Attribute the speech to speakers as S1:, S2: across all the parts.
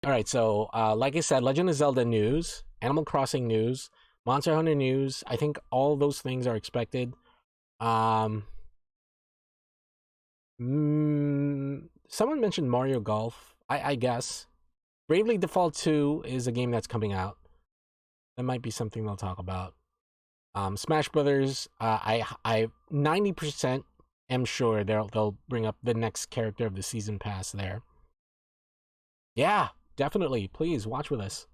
S1: Alright, so like I said, Legend of Zelda news, Animal Crossing news, Monster Hunter news. I think all those things are expected. Someone mentioned Mario Golf. I guess. Bravely Default 2 is a game that's coming out. That might be something they'll talk about. Smash Brothers, I 90% am sure they'll bring up the next character of the season pass there. Yeah, definitely. Please watch with us.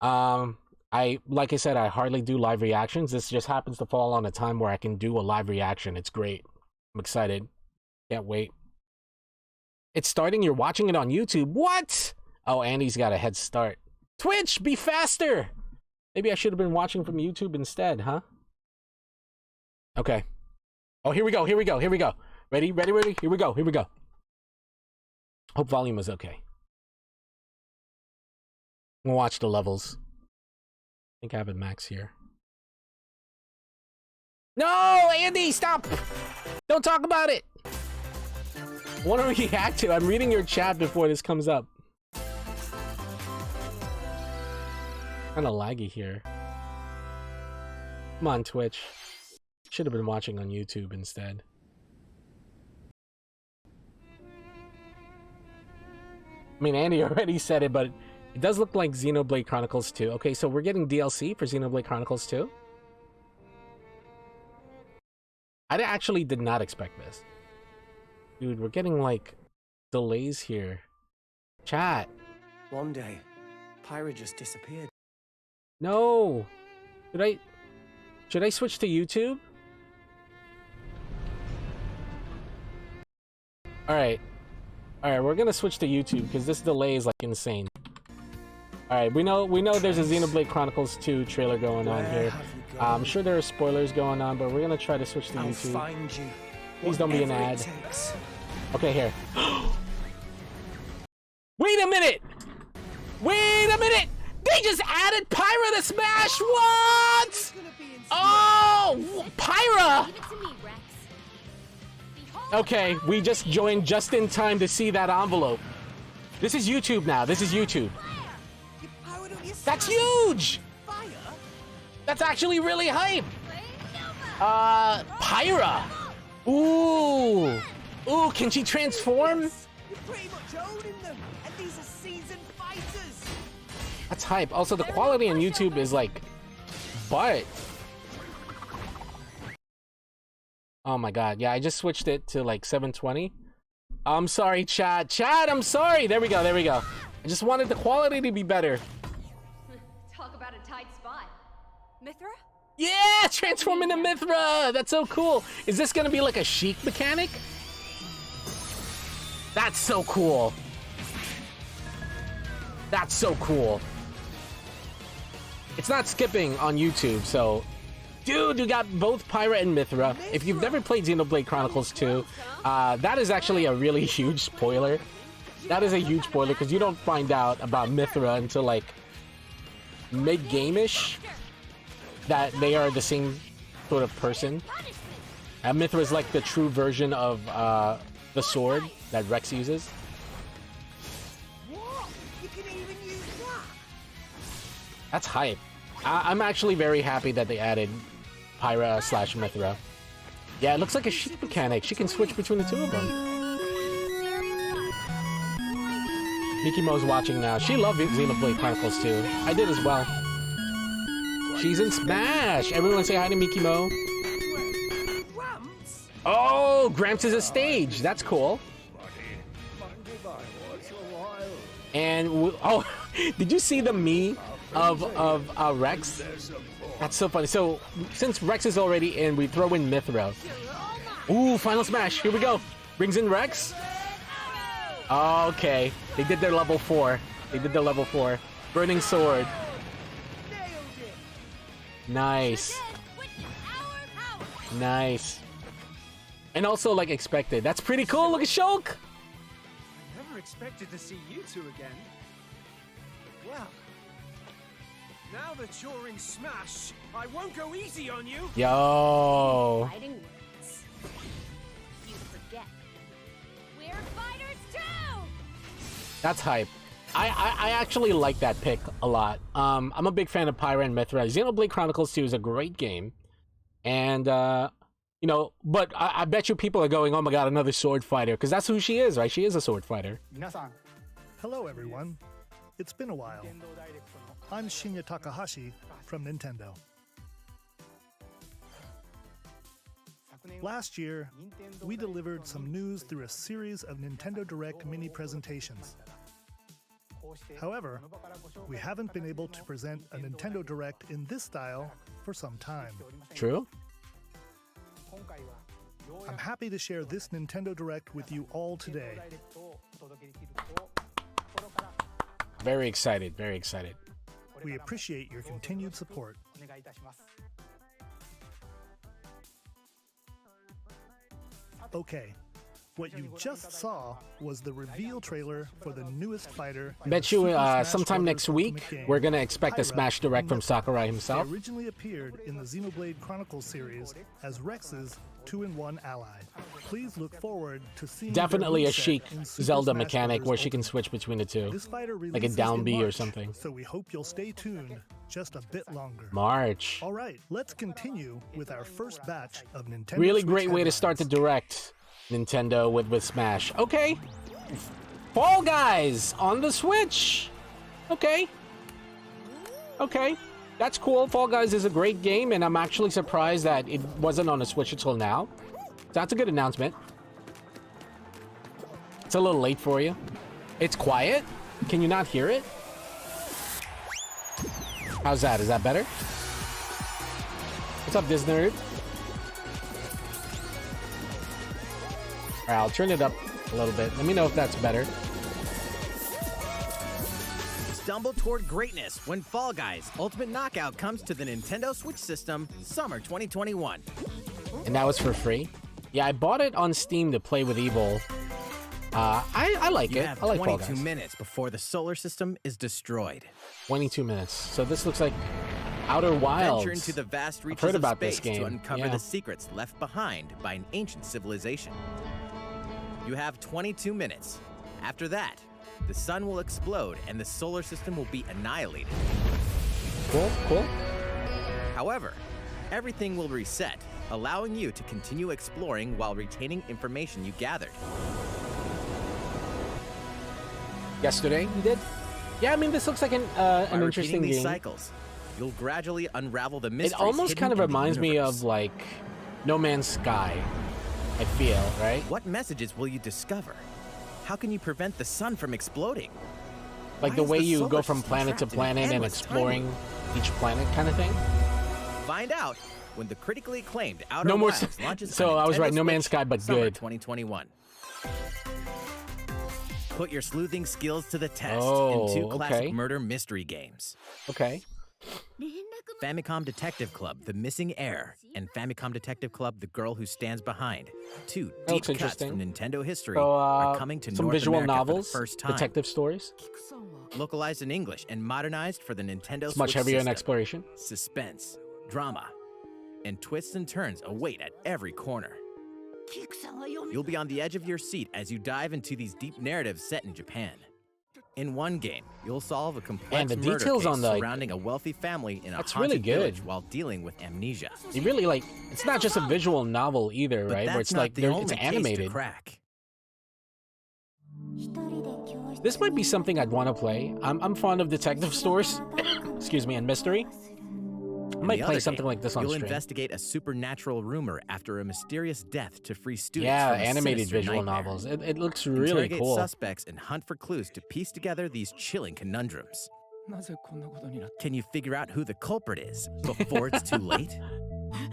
S1: Like I said, I hardly do live reactions. This just happens to fall on a time where I can do a live reaction. It's great. I'm excited. Can't wait. It's starting. You're watching it on YouTube. What? Oh, Andy's got a head start. Twitch, be faster. Maybe I should have been watching from YouTube instead, huh? Okay. Oh, here we go. Here we go. Here we go. Ready? Ready? Ready? Here we go. Here we go. Hope volume was okay. We'll watch the levels. I think I have it max here. No, Andy, stop! Don't talk about it! What do we react to? I'm reading your chat before this comes up. Kinda laggy here. Come on, Twitch. Should have been watching on YouTube instead. I mean, Andy already said it, but it does look like Xenoblade Chronicles 2. Okay, so we're getting DLC for Xenoblade Chronicles 2? I actually did not expect this. Dude, we're getting, like, delays here. Chat.
S2: One day, Pyra just disappeared.
S1: No! Should I switch to YouTube? Alright. Alright, we're gonna switch to YouTube, because this delay is, like, insane. Alright, we know there's a Xenoblade Chronicles 2 trailer going on here. I'm sure there are spoilers going on, but we're gonna try to switch to YouTube.
S2: Find you,
S1: please don't be an ad. Okay, here. Wait a minute! Wait a minute! They just added Pyra to Smash! What? Oh! Pyra! Okay, we just joined just in time to see that envelope. This is YouTube now. This is YouTube. That's huge! That's actually really hype! Pyra! Ooh! Ooh, can she transform? That's hype. Also, the quality on YouTube is like... But... Oh my god. Yeah, I just switched it to like 720. I'm sorry, chat. Chat, I'm sorry! There we go, there we go. I just wanted the quality to be better.
S3: Talk about a tight spot. Mithra?
S1: Yeah! Transform into Mithra! That's so cool! Is this gonna be like a Sheik mechanic? That's so cool! That's so cool. It's not skipping on YouTube, so... Dude, you got both Pyra and Mithra. If you've never played Xenoblade Chronicles 2, that is actually a really huge spoiler. That is a huge spoiler, because you don't find out about Mithra until, like, mid-game-ish. That they are the same sort of person. Mithra is like the true version of the sword that Rex uses. That's hype. I'm actually very happy that they added Pyra / Mithra. Yeah, it looks like a Sheik mechanic. She can switch between the two of them. Miki Mo's watching now. She loved Xenoblade Chronicles 2. I did as well. She's in Smash! Everyone say hi to Miki Mo. Oh, Gramps is a stage. That's cool. And oh, did you see the me of Rex? That's so funny. So since Rex is already in, we throw in Mithra. Ooh, final smash. Here we go. Brings in Rex. Okay, they did their level 4. They did their level 4. Burning sword. Nice. Nice. And also, like, expected. That's pretty cool. Look at Shulk.
S4: I never expected to see you two again. Well, now that you're in Smash, I won't go easy on you.
S1: Yo.
S3: Fighting words. You forget. We're fighters too.
S1: That's hype. I actually like that pick a lot. I'm a big fan of Pyra and Mithra. Xenoblade Chronicles 2 is a great game. And, you know, but I bet you people are going, oh my god, another sword fighter. Because that's who she is, right? She is a sword fighter.
S5: Hello, everyone. It's been a while. I'm Shinya Takahashi from Nintendo. Last year, we delivered some news through a series of Nintendo Direct mini presentations. However, we haven't been able to present a Nintendo Direct in this style for some time.
S1: True.
S5: I'm happy to share this Nintendo Direct with you all today.
S1: Very excited, very excited.
S5: We appreciate your continued support. Okay, what you just saw was the reveal trailer for the newest fighter.
S1: Bet you sometime next week we're gonna expect a Smash Direct from Sakurai himself.
S5: They originally appeared in the Xenoblade Chronicles series as Rex's 2-in-1 ally. Please look forward to seeing
S1: Definitely
S5: their
S1: a
S5: moveset
S1: chic
S5: in Super
S1: Zelda
S5: Smash
S1: mechanic
S5: Bros.
S1: where she can
S5: Ultimate.
S1: switch between the two.
S5: This fighter
S1: Like a
S5: releases
S1: down
S5: in
S1: B or
S5: March,
S1: something.
S5: So we hope you'll stay tuned just a bit longer.
S1: March.
S5: All right, let's continue with our first batch of Nintendo
S1: Really
S5: Switch
S1: great way to start the
S5: headlines.
S1: Direct, Nintendo, with Smash. Okay. Fall Guys on the Switch. Okay. Okay. That's cool. Fall Guys is a great game, and I'm actually surprised that it wasn't on the Switch until now. So that's a good announcement. It's a little late for you. It's quiet. Can you not hear it? How's that? Is that better? What's up, Disnerd? Alright, I'll turn it up a little bit. Let me know if that's better.
S6: Stumble toward greatness when Fall Guys Ultimate Knockout comes to the Nintendo Switch system summer 2021.
S1: And that was for free. Yeah, I bought it on Steam to play with Evil. I like
S6: You
S1: it.
S6: have
S1: I like Fall
S6: 22
S1: Guys.
S6: minutes before the solar system is destroyed.
S1: 22 minutes. So this looks like Outer Wilds.
S6: Venture into the vast reaches
S1: heard
S6: of
S1: about this
S6: space to
S1: game.
S6: uncover
S1: Yeah.
S6: the secrets left behind by an ancient civilization. You have 22 minutes. After that, the sun will explode and the solar system will be annihilated.
S1: Cool, cool.
S6: However, everything will reset, allowing you to continue exploring while retaining information you gathered.
S1: Yesterday, you did? Yeah, I mean, this looks like an
S6: By
S1: interesting
S6: repeating these
S1: game.
S6: cycles, you'll gradually unravel the
S1: It
S6: mysteries
S1: almost
S6: hidden
S1: kind of
S6: in the
S1: reminds me
S6: universe.
S1: of, like, No Man's Sky, I feel, right?
S6: What messages will you discover? How can you prevent the sun from exploding?
S1: Like
S6: Why
S1: the
S6: is
S1: way
S6: the
S1: you
S6: solar
S1: go from
S6: system
S1: planet to
S6: trapped in an
S1: planet and
S6: endless
S1: exploring each planet kind of thing.
S6: Find out when the critically acclaimed Outer
S1: No more
S6: Wilds
S1: s-
S6: launches
S1: so
S6: on
S1: I was
S6: Nintendo
S1: right, No Man's
S6: Switch
S1: Sky, but
S6: summer
S1: good.
S6: 2021. Put your sleuthing skills to the test
S1: Oh,
S6: in two classic
S1: okay.
S6: murder mystery games.
S1: Okay.
S6: Famicom Detective Club, The Missing Heir, and Famicom Detective Club, The Girl Who Stands Behind. Two
S1: That
S6: deep
S1: looks
S6: cuts
S1: interesting.
S6: from Nintendo history
S1: So,
S6: are coming to
S1: some
S6: North
S1: visual
S6: America
S1: novels,
S6: for the first time.
S1: detective stories.
S6: Localized in English and modernized for the Nintendo
S1: It's much
S6: Switch
S1: heavier in
S6: system.
S1: exploration.
S6: Suspense, drama, and twists and turns await at every corner. You'll be on the edge of your seat as you dive into these deep narratives set in Japan. In one game, you'll solve a complex
S1: the
S6: murder
S1: details
S6: case
S1: on the-
S6: surrounding a wealthy family in a
S1: That's
S6: haunted
S1: really good.
S6: village while dealing with amnesia.
S1: You really like. It's not just a visual novel either,
S6: But
S1: right?
S6: that's
S1: Where it's
S6: not
S1: like
S6: the
S1: they're-
S6: only
S1: it's
S6: case to
S1: animated.
S6: crack.
S1: This might be something I'd want to play. I'm fond of detective stories. Excuse me, and mystery. I
S6: In
S1: might
S6: the
S1: play
S6: other
S1: something
S6: game,
S1: like this on
S6: you'll
S1: stream.
S6: investigate a supernatural rumor after a mysterious death to free students
S1: Yeah,
S6: from a
S1: animated
S6: sinister
S1: visual
S6: nightmare.
S1: novels. It looks really
S6: Interrogate
S1: cool.
S6: suspects and hunt for clues to piece together these chilling conundrums. Can you figure out who the culprit is before it's too late?
S1: I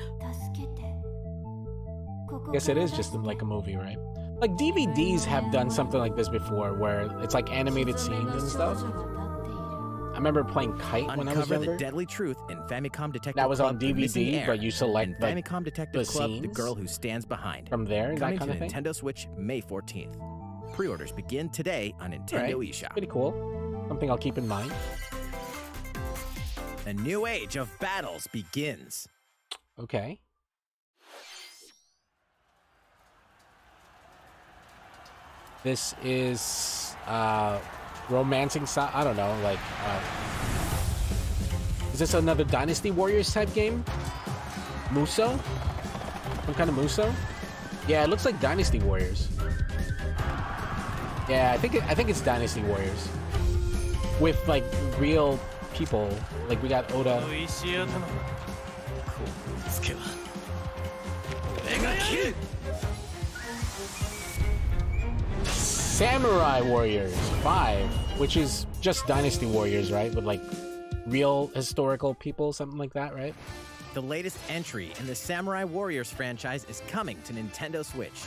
S1: guess it is just like a movie, right? Like DVDs have done something like this before, where it's like animated scenes and stuff. I remember playing Kite when I was
S6: Uncover the
S1: younger.
S6: deadly truth in Famicom Detective
S1: That was
S6: Club,
S1: on
S6: The Missing
S1: DVD,
S6: Heir,
S1: but you select
S6: and
S1: like
S6: Famicom Detective
S1: the
S6: Club, The
S1: scenes
S6: Girl Who Stands Behind.
S1: from there, that
S6: Coming
S1: kind
S6: to
S1: of thing.
S6: Nintendo Switch May 14th. Pre-orders begin today on Nintendo
S1: Right.
S6: eShop.
S1: Pretty cool. Something I'll keep in mind.
S6: A new age of battles begins.
S1: Okay. This is romancing style. I don't know. Like, is this another Dynasty Warriors type game? Muso? Some kind of Muso? Yeah, it looks like Dynasty Warriors. Yeah, I think it's Dynasty Warriors with like real people. Like we got Oda. Samurai Warriors 5, which is just Dynasty Warriors, right? With like real historical people, something like that, right?
S6: The latest entry in the Samurai Warriors franchise is coming to Nintendo Switch.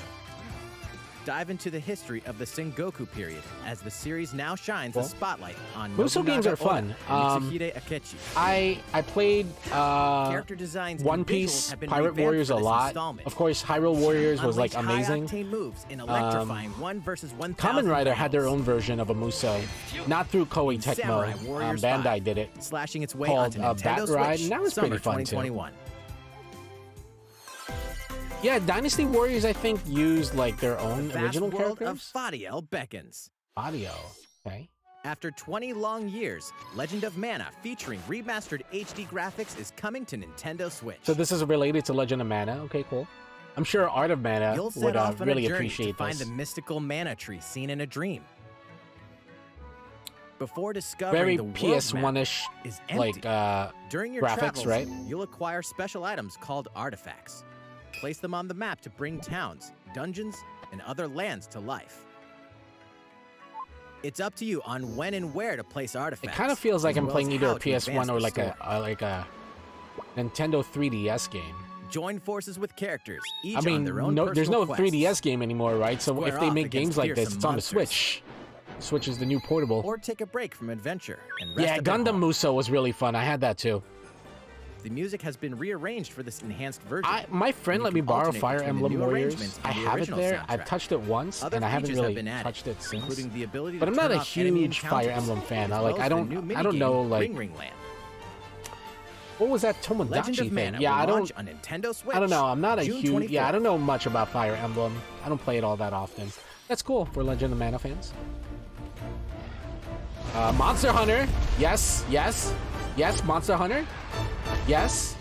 S6: Dive into the history of the Sengoku period as the series now shines a spotlight on
S1: Muso games are fun.
S6: Mitsuhide Akechi.
S1: I played
S6: Character designs and
S1: One
S6: visuals
S1: Piece,
S6: have been
S1: Pirate
S6: revamped
S1: Warriors
S6: for
S1: a
S6: this
S1: lot.
S6: installment.
S1: Of course, Hyrule Warriors was like
S6: Unleash
S1: amazing.
S6: high-octane moves in electrifying 1 versus 1,000
S1: Kamen Rider had their
S6: battles.
S1: own version of a Muso, not through Koei
S6: Samurai
S1: Tecmo.
S6: Warriors
S1: Bandai
S6: 5,
S1: did it.
S6: slashing its way
S1: called,
S6: onto Nintendo
S1: Bat
S6: Switch
S1: Ride, and that was
S6: summer
S1: pretty fun, too.
S6: 2021.
S1: Yeah, Dynasty Warriors, I think, used like their own
S6: The vast
S1: original
S6: world
S1: characters.
S6: of Fadiel beckons.
S1: Audio, okay.
S6: After 20 long years, Legend of Mana featuring remastered HD graphics is coming to Nintendo Switch.
S1: So this is related to Legend of Mana. Okay, cool. I'm sure Art of Mana
S6: You'll set
S1: would
S6: off on
S1: really
S6: a journey
S1: appreciate
S6: to find
S1: this.
S6: the mystical mana tree seen in a dream. Before discovering
S1: Very
S6: the world
S1: PS1-ish,
S6: map is empty.
S1: like
S6: During your
S1: graphics,
S6: travels,
S1: right?
S6: you'll acquire special items called artifacts. Place them on the map to bring towns, dungeons, and other lands to life. It's up to you on when and where to place
S1: it
S6: artifacts.
S1: kind of feels like
S6: as
S1: I'm
S6: well
S1: playing
S6: as
S1: either
S6: how
S1: a
S6: to advance
S1: PS1 or
S6: the
S1: like
S6: story.
S1: a Nintendo 3DS game.
S6: Join forces with characters, each
S1: I mean,
S6: on their own
S1: there's
S6: personal
S1: no
S6: quests.
S1: 3DS game anymore, right? So
S6: Square
S1: if they
S6: off
S1: make
S6: against
S1: games like this,
S6: fearsome
S1: it's on the
S6: monsters.
S1: Switch. Switch is the new portable.
S6: Or take a break from adventure and rest
S1: Yeah,
S6: at
S1: Gundam
S6: home.
S1: Muso was really fun. I had that too.
S6: The music has been rearranged for this enhanced version.
S1: My friend
S6: You
S1: let me
S6: can
S1: borrow
S6: alternate
S1: Fire
S6: between the
S1: Emblem
S6: new
S1: Warriors.
S6: arrangements
S1: I
S6: and the
S1: have it
S6: original
S1: there.
S6: soundtrack.
S1: I've touched it once,
S6: Other
S1: and I haven't
S6: features have
S1: really
S6: been added,
S1: touched it since.
S6: including the ability
S1: But
S6: to
S1: I'm not
S6: turn
S1: a
S6: off enemy
S1: huge Fire
S6: encounters,
S1: Emblem fan.
S6: as
S1: Like
S6: well
S1: I
S6: as the
S1: don't
S6: new
S1: I don't know
S6: minigame,
S1: like
S6: Ring Ring Land.
S1: what was that
S6: Legend
S1: Tomodachi
S6: of
S1: thing?
S6: Mana
S1: Yeah,
S6: will
S1: I don't
S6: launch on Nintendo Switch.
S1: I don't know. I'm not a
S6: June
S1: huge I
S6: 24th.
S1: don't know much about Fire Emblem. I don't play it all that often. That's cool for Legend of Mana fans. Monster Hunter. Yes, yes. Yes, Monster Hunter. Yes.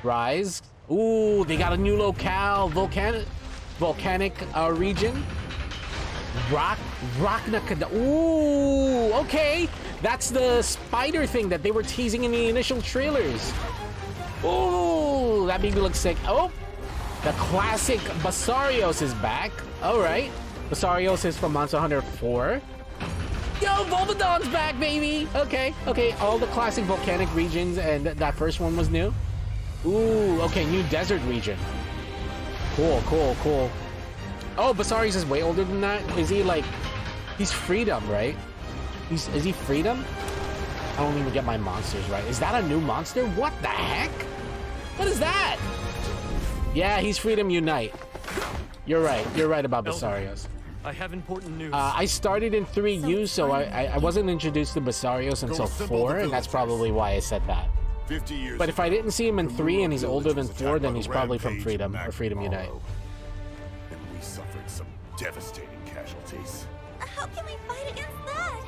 S1: Rise. Ooh, they got a new locale. Volcanic region. Rocknakada. Ooh, okay. That's the spider thing that they were teasing in the initial trailers. Ooh, that made me look sick. Oh, the classic Basarios is back. All right. Basarios is from Monster Hunter 4. Yo, Volvidon's back, baby. Okay, okay. All the classic volcanic regions, and that first one was new. Ooh, okay. New desert region. Cool, cool, cool. Oh, Basarios is way older than that. Is he like... He's Freedom, right? Is he Freedom? I don't even get my monsters right. Is that a new monster? What the heck? What is that? Yeah, he's Freedom Unite. You're right. You're right about Basarios.
S7: I have important news.
S1: I started in 3U, so I wasn't introduced to Basarios until 4, and that's probably why I said that.
S8: 50 years
S1: But if I didn't see him in
S8: the
S1: 3 and he's
S8: Muro
S1: older than
S8: village was
S1: 4,
S8: attacked
S1: then
S8: by
S1: he's
S8: the
S1: probably from
S8: rampage
S1: Freedom
S8: Mac
S1: or Freedom Unite.
S8: tomorrow. And we suffered some devastating casualties.
S3: How can we fight against that?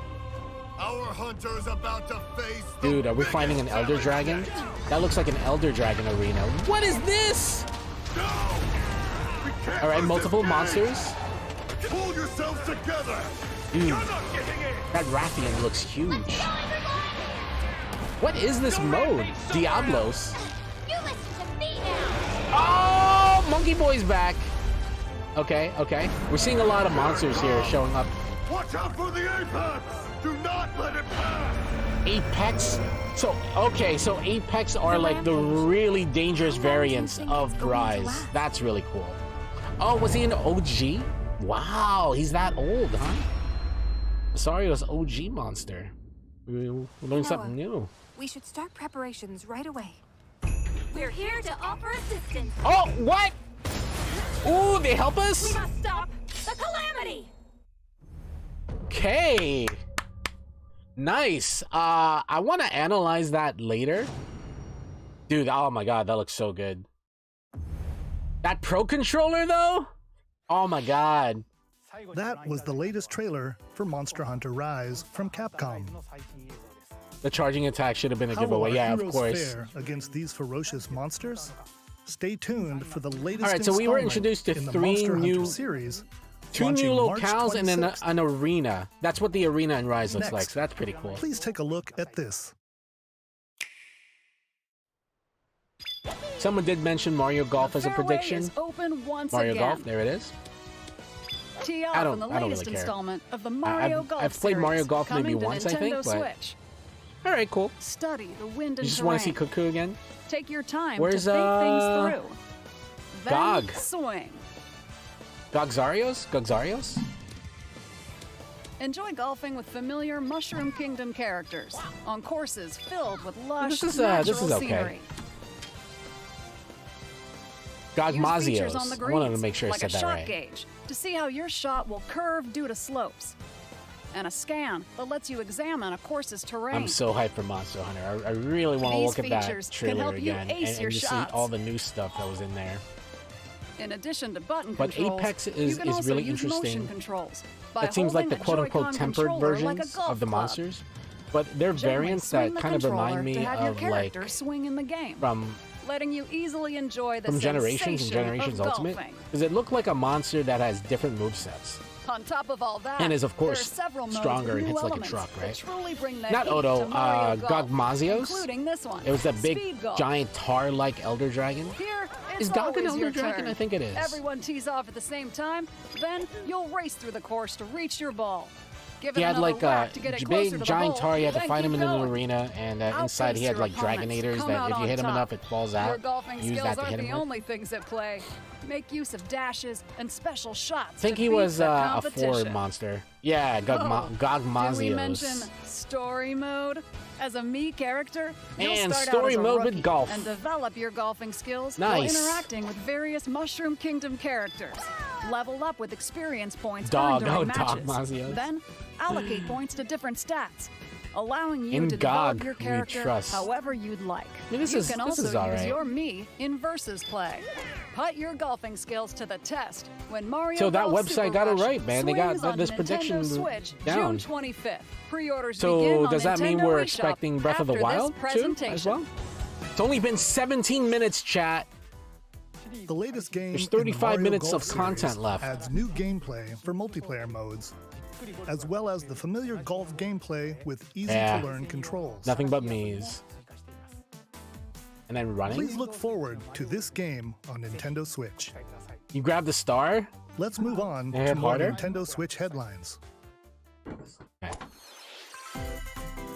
S8: Our hunter is about to face the
S1: Dude, are we
S8: biggest
S1: finding an Elder
S8: challenge
S1: Dragon?
S8: yet.
S1: That looks like an Elder Dragon arena. What is this?
S8: No! We can't
S1: All right,
S8: lose
S1: multiple
S8: this game.
S1: monsters.
S8: Pull yourselves together!
S1: Dude,
S8: You're not getting in!
S1: that Rathian looks huge. What is this mode? Diablos.
S3: You listen to me now.
S1: Oh, Monkey Boy's back. Okay, okay. We're seeing a lot of monsters here showing up.
S8: Watch out for the apex! Do not let it pass!
S1: Apex? So, okay, so Apex are like the really dangerous variants of Rise. That's really cool. Oh, was he an OG? Wow, he's that old, huh? Sorry, it was OG monster. We learned something new.
S9: We should start preparations right away.
S3: We're here to offer assistance.
S1: Oh, what? Ooh, they help
S3: We
S1: us?
S3: must stop the calamity.
S1: Okay. Nice. I want to analyze that later. Dude, oh my god, that looks so good. That Pro Controller, though? Oh my god.
S5: That was the latest trailer for Monster Hunter Rise from Capcom.
S1: The charging attack should have been a
S5: How will
S1: giveaway.
S5: our
S1: Yeah, of
S5: heroes
S1: course.
S5: fare against these ferocious monsters? Stay tuned for the latest
S1: All right, so we were
S5: installment
S1: introduced to
S5: in the
S1: 3
S5: Monster
S1: new-
S5: Hunter series,
S1: 2
S5: launching
S1: new
S5: March
S1: locales and then
S5: 26th.
S1: an arena. That's what the arena in Rise looks
S5: Next,
S1: like, so that's pretty cool.
S5: Please take a look at this.
S1: Someone did mention Mario Golf as a prediction.
S7: Is open once
S1: Mario
S7: again.
S1: Golf, there it is.
S7: Tee off
S1: I don't-
S7: in the
S1: I don't
S7: latest
S1: really care.
S7: installment of the Mario
S1: I've
S7: Golf
S1: played
S7: series,
S1: Mario Golf maybe
S7: coming to
S1: once, I think,
S7: Nintendo
S1: but-
S7: Switch.
S1: All right, cool.
S7: Study the wind
S1: You
S7: and
S1: just
S7: terrain.
S1: want to see Cuckoo again?
S7: Take your time
S1: Where's,
S7: to think things through. Then
S1: Gog?
S7: swing.
S1: Gogzarios?
S7: Enjoy golfing with familiar Mushroom Kingdom characters on courses filled with lush,
S1: This is
S7: natural
S1: okay.
S7: scenery.
S1: Gogmazios.
S7: Use features on the
S1: I wanted to
S7: greens,
S1: make sure I
S7: like
S1: said
S7: a
S1: that
S7: shot
S1: right.
S7: gauge, to see how your shot will curve due to slopes, and a scan that lets you examine a course's terrain.
S1: I'm so hyped for Monster Hunter. I really want to
S7: These
S1: look at that
S7: features can
S1: trailer
S7: help you
S1: again
S7: ace
S1: and
S7: your
S1: just
S7: shots.
S1: see all the new stuff that was in there.
S7: In addition to button
S1: But
S7: controls,
S1: Apex
S7: you
S1: is
S7: can also
S1: really
S7: use
S1: interesting.
S7: motion controls by
S1: That seems like the
S7: holding a
S1: quote-unquote
S7: Joy-Con
S1: tempered
S7: controller like a
S1: versions
S7: golf
S1: of the
S7: club.
S1: monsters, but they're
S7: Gently
S1: variants
S7: swing
S1: that
S7: the
S1: kind of
S7: controller
S1: remind me
S7: to have your
S1: of like
S7: character swing in the game,
S1: from
S7: letting you easily enjoy the
S1: Generations and
S7: sensation
S1: Generations
S7: of
S1: Ultimate,
S7: golfing.
S1: because it looked like a monster that has different movesets.
S7: On top of all that,
S1: And is, of course,
S7: there are several modes
S1: stronger
S7: with
S1: and
S7: new
S1: hits like a
S7: elements
S1: truck,
S7: that
S1: right?
S7: truly bring the
S1: Not
S7: heat
S1: Odo,
S7: to Mario Golf,
S1: Gogmazios.
S7: including this one.
S1: It was that big,
S7: Speed golf.
S1: giant tar-like Elder Dragon.
S7: Here
S1: Is Gog an
S7: always
S1: Elder
S7: your
S1: Dragon?
S7: turn.
S1: I think it is.
S7: Everyone tees off at the same time, then you'll race through the course to reach your ball. Give it
S1: He had
S7: another
S1: like
S7: whack to get it
S1: a
S7: closer
S1: big
S7: to the
S1: giant
S7: hole,
S1: tar. You had to
S7: then
S1: fight him
S7: keep
S1: in an
S7: going.
S1: arena, and inside he
S7: Outpace
S1: had
S7: your
S1: like
S7: opponents.
S1: Dragonators
S7: Come
S1: that
S7: out
S1: if you
S7: on
S1: hit him
S7: top.
S1: enough, it falls
S7: Your
S1: out.
S7: golfing
S1: Use
S7: skills
S1: that to
S7: aren't
S1: hit
S7: the
S1: him with.
S7: only things at play. Make use of dashes and special shots.
S1: I think
S7: to
S1: he
S7: beat
S1: was
S7: the
S1: a Ford
S7: competition.
S1: monster. Yeah,
S7: Did we mention
S1: Gogmazios.
S7: story mode? As a Mii character, you'll
S1: And
S7: start
S1: story
S7: out as a
S1: mode with
S7: rookie
S1: golf.
S7: and develop your golfing skills while
S1: Nice.
S7: interacting with various Mushroom Kingdom characters. Level up with experience points
S1: Dog,
S7: earned during
S1: oh,
S7: matches.
S1: Dogmazios.
S7: Then allocate points to different stats, allowing you
S1: In
S7: to develop
S1: Gog
S7: your
S1: we
S7: character
S1: trust.
S7: however you'd like.
S1: I mean, this
S7: you
S1: is-
S7: can
S1: this
S7: also
S1: is all
S7: use
S1: right.
S7: your Mii in versus play. Put your golfing skills to the test when Mario
S1: So that
S7: Golf
S1: website
S7: Super
S1: got it
S7: Rush
S1: right, man. They got
S7: swings on
S1: this
S7: Nintendo
S1: prediction
S7: Switch,
S1: down.
S7: June 25th. Pre-orders begin
S1: So
S7: on
S1: does that mean
S7: Nintendo
S1: we're
S7: eShop
S1: expecting Breath of the
S7: after this
S1: Wild too, as
S7: presentation.
S1: well? It's only been 17 minutes, chat.
S5: The latest game
S1: There's
S5: in the
S1: 35
S5: Mario
S1: minutes
S5: Golf
S1: of content
S5: series
S1: left.
S5: adds new gameplay for multiplayer modes, as well as the familiar golf gameplay with easy-to-learn controls.
S1: Nothing but me's. And then running.
S5: Please look forward to this game on Nintendo Switch.
S1: You grab the star.
S5: Let's move on
S1: Hit
S5: to more
S1: harder?
S5: Nintendo Switch headlines.
S1: Okay.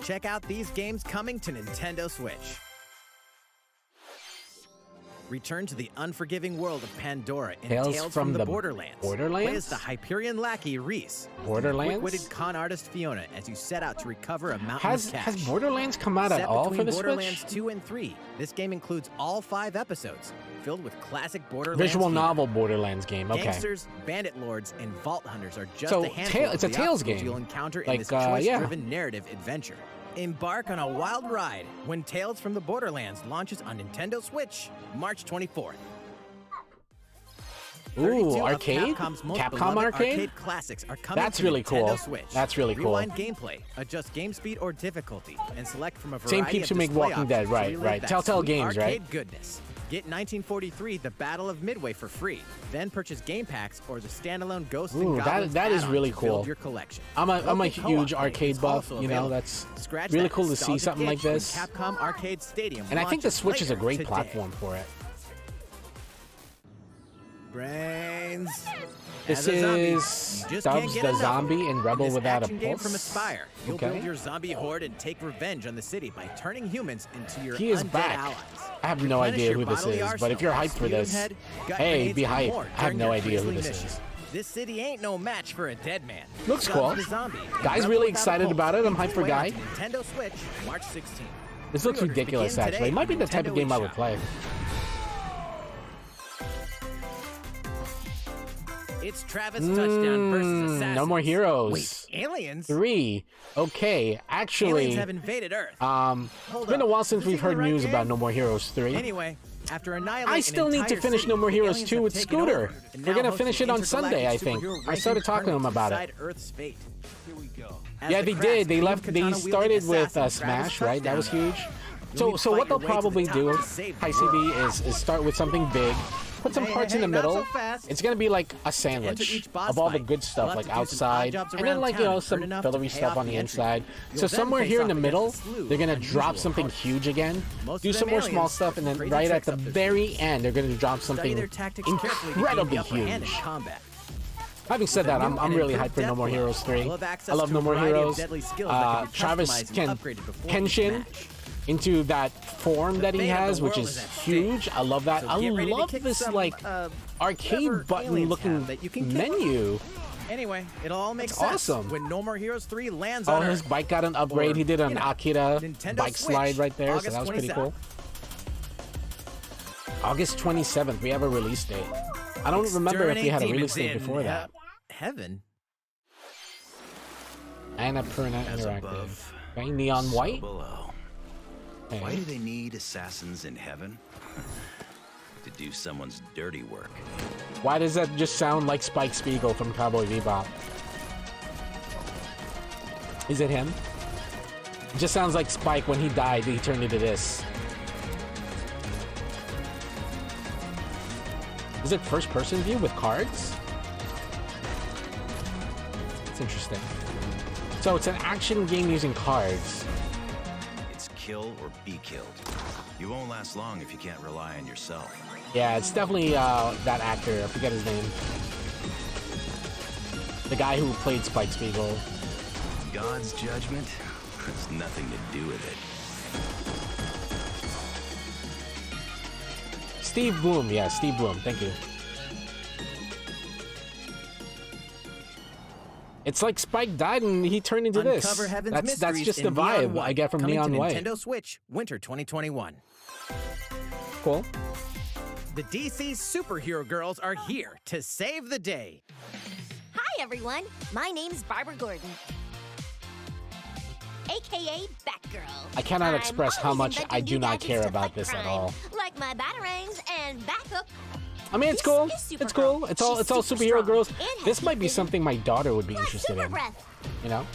S6: Check out these games coming to Nintendo Switch. Return to the unforgiving world of Pandora in
S1: Tales from
S6: the
S1: the
S6: Borderlands.
S1: Borderlands?
S6: Play as the Hyperion lackey Reese.
S1: Borderlands?
S6: Quick-witted con artist Fiona as you set out to recover a mountain
S1: Has
S6: of cash.
S1: has Borderlands come out
S6: Set
S1: at all
S6: between
S1: for the
S6: Borderlands
S1: Switch?
S6: 2 and 3, this game includes all 5 episodes, filled with classic Borderlands
S1: Visual
S6: themes.
S1: novel Borderlands game. Okay.
S6: Gangsters, bandit lords, and vault hunters are just
S1: So,
S6: a handful
S1: it's a
S6: of the
S1: Tales
S6: obstacles
S1: game.
S6: you'll encounter
S1: Like,
S6: in this choice-driven
S1: yeah.
S6: narrative adventure. Embark on a wild ride when Tales from the Borderlands launches on Nintendo Switch, March 24th.
S1: Ooh,
S6: 32 of
S1: arcade?
S6: Capcom's most
S1: Capcom
S6: beloved
S1: arcade?
S6: classics are coming
S1: That's
S6: to
S1: really
S6: Nintendo
S1: cool.
S6: Switch.
S1: That's really cool.
S6: Rewind gameplay, adjust game speed or difficulty, and select from a variety
S1: Same peeps
S6: of
S1: who make
S6: display
S1: Walking Dead,
S6: options to
S1: right,
S6: relive
S1: right.
S6: that
S1: Telltale
S6: sweet
S1: Games, right?
S6: arcade goodness. Get 1943, The Battle of Midway for free. Then purchase game packs or the standalone Ghosts and
S1: Ooh,
S6: Goblins
S1: that is
S6: add-on
S1: really
S6: to build
S1: cool.
S6: your collection.
S1: I'm a
S6: Local
S1: huge
S6: co-op play
S1: arcade
S6: is
S1: buff,
S6: also
S1: you know,
S6: available.
S1: that's
S6: Scratch
S1: really
S6: that
S1: cool to see
S6: nostalgic
S1: something like
S6: itch when
S1: this.
S6: Capcom Arcade Stadium
S1: And I think the
S6: launches
S1: Switch is a
S6: later
S1: great
S6: today.
S1: platform for it.
S6: Brains.
S1: This
S6: As a zombie,
S1: is
S6: you just can't
S1: Stubbs
S6: get
S1: the
S6: enough.
S1: Zombie and Rebel
S6: In this
S1: Without a
S6: action game
S1: Pulse.
S6: from Aspire, you'll
S1: Okay.
S6: build your zombie horde and take revenge on the city by turning humans into your
S1: He is
S6: undead
S1: back.
S6: allies.
S1: I have no
S6: Replenish
S1: idea
S6: your
S1: who this
S6: bodily
S1: is, but
S6: arsenal
S1: if you're
S6: with
S1: hyped for this,
S6: Sputum-Head, gut
S1: hey,
S6: grenades,
S1: be
S6: and
S1: hyped.
S6: more
S1: I have
S6: during
S1: no
S6: your
S1: idea who
S6: grisly
S1: this
S6: mission.
S1: is.
S6: This city ain't no match for a dead man.
S1: Looks
S6: Stubbs
S1: cool.
S6: the Zombie.
S1: Guy's
S6: Rebel
S1: really
S6: Without a
S1: excited
S6: Pulse.
S1: about it. I'm hyped for
S6: Play
S1: Guy.
S6: on Nintendo Switch, March 16th.
S1: This looks
S6: Pre-orders
S1: ridiculous,
S6: begin
S1: actually.
S6: today
S1: It might be
S6: on
S1: the type of
S6: Nintendo
S1: game I would
S6: eShop.
S1: play.
S6: It's Travis Touchdown versus Assassins.
S1: No More Heroes.
S6: Wait, aliens?
S1: 3. Okay, actually,
S6: Aliens have invaded Earth.
S1: it's been a
S6: up.
S1: while since
S6: Is this
S1: we've
S6: even
S1: heard
S6: the right
S1: news
S6: game?
S1: about No More Heroes 3.
S6: Anyway, After annihilating
S1: I still
S6: an
S1: need to
S6: entire
S1: finish
S6: city,
S1: No More
S6: the
S1: Heroes
S6: aliens
S1: 2
S6: have
S1: with
S6: taken
S1: Scooter.
S6: over and
S1: We're
S6: now
S1: gonna
S6: host
S1: finish
S6: an
S1: it on Sunday, I
S6: intergalactic
S1: think.
S6: superhero
S1: I started
S6: racing
S1: talking to him
S6: tournament
S1: about it.
S6: decide Earth's fate. Here we go.
S1: Yeah, they did. They left. They started with Smash, right? That was huge. So what they'll probably do, High CB, is start with something big, put some parts in the middle. It's gonna be like a sandwich of all the good stuff, like outside, and then like some fillery stuff on the inside. So somewhere here in the middle, they're gonna drop something huge again, do some more small stuff, and then right at the very end, they're gonna drop something incredibly huge. Having said that, I'm really hyped for No More Heroes 3. I love No More Heroes. Travis can Kenshin into that form that he has, which is huge. I love that. I love this like arcade button looking menu.
S6: Anyway, it'll all make
S1: It's
S6: sense
S1: awesome.
S6: when No More Heroes 3 lands
S1: Oh,
S6: on
S1: his
S6: Earth.
S1: bike got an upgrade. He did an Akira
S6: Nintendo
S1: bike slide
S6: Switch,
S1: right there, so
S6: August
S1: that was pretty
S6: 27th.
S1: cool. August 27th, we have a release date. I don't remember if we had a release date before that.
S6: Heaven.
S1: Annapurna Interactive. Okay, Neon White.
S10: Below.
S1: Okay.
S10: Why do they need assassins in heaven? To do someone's dirty work.
S1: Why does that just sound like Spike Spiegel from Cowboy Bebop? Is it him? It just sounds like Spike when he died, he turned into this. Is it first person view with cards? It's interesting. So it's an action game using cards.
S10: It's kill or be killed. You won't last long if you can't rely on yourself.
S1: Yeah, it's definitely that actor. I forget his name. The guy who played Spike Spiegel.
S10: God's judgment has nothing to do with it.
S1: Steve Bloom. Yeah, Steve Bloom. Thank you. It's like Spike died and he turned into this.
S6: Uncover Heaven's
S1: That's
S6: mysteries
S1: just the
S6: in Neon
S1: vibe
S6: White,
S1: I get from
S6: coming
S1: Neon
S6: to
S1: White.
S6: Nintendo Switch, winter 2021.
S1: Cool.
S6: The DC superhero girls are here to save the day.
S11: Hi, everyone. My name's Barbara Gordon, aka Batgirl.
S1: I cannot express how
S11: always
S1: much I
S11: inventing
S1: do
S11: new
S1: not
S11: gadgets
S1: care
S11: to
S1: about
S11: fight
S1: this at
S11: crime,
S1: all.
S11: like my batarangs and Bathook.
S1: I mean, it's
S11: This
S1: cool.
S11: is
S1: It's cool. It's all
S11: She's super
S1: superhero
S11: strong
S1: girls.
S11: and
S1: This
S11: has
S1: might be
S11: vision,
S1: something my daughter would be
S11: plus
S1: interested
S11: super
S1: in.
S11: breath.
S1: You know?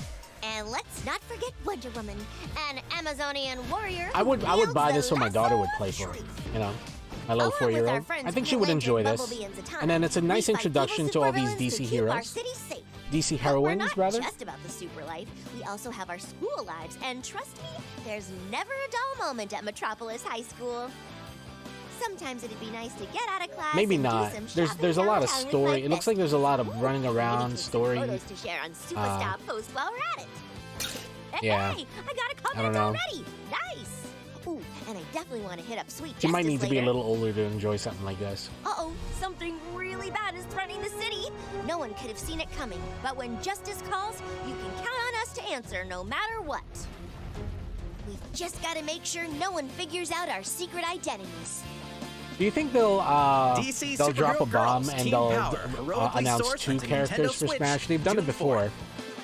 S11: And let's not forget Wonder Woman, an Amazonian warrior.
S1: I would
S11: who
S1: buy
S11: wields
S1: this so my
S11: the
S1: daughter would
S11: lasso
S1: play
S11: of
S1: for it.
S11: truth.
S1: You know? My little
S11: Along with our
S1: 4-year-old.
S11: friends
S1: I think she would
S11: Valente,
S1: enjoy this.
S11: Bumblebee, and Zatanna,
S1: And then it's a nice
S11: we fight
S1: introduction
S11: evil
S1: to all these
S11: supervillains
S1: DC
S11: to keep
S1: heroes.
S11: our city safe.
S1: DC
S11: But we're
S1: heroines,
S11: not
S1: rather.
S11: just about the super life. We also have our school lives, and trust me, there's never a dull moment at Metropolis High School. Sometimes it'd be nice to get out of class.
S1: Maybe
S11: and do
S1: not.
S11: some
S1: There's a lot of
S11: shopping downtown with
S1: story.
S11: my
S1: It looks like there's a lot of running
S11: besties.
S1: around
S11: Maybe
S1: story.
S11: photos to share on Superstar Post while we're at it.
S1: Yeah.
S11: Hey, I got a
S1: I
S11: comment
S1: don't know.
S11: already. Nice. Ooh, and I definitely want to hit up Sweet
S1: She might
S11: Justice
S1: need to be a
S11: later.
S1: little older to enjoy something like this.
S11: Uh-oh, something really bad is threatening the city. No one could have seen it coming, but when justice calls, you can count on us to answer no matter what. We've just got to make sure no one figures out our secret identities.
S1: Do you think they'll
S6: DC
S1: they'll drop a
S6: Superhero
S1: bomb
S6: Girls
S1: and
S6: Team
S1: they'll
S6: Power, heroically
S1: announce
S6: sourced
S1: 2
S6: onto
S1: characters
S6: Nintendo
S1: for
S6: Switch,
S1: Smash? They've done it
S6: June
S1: before.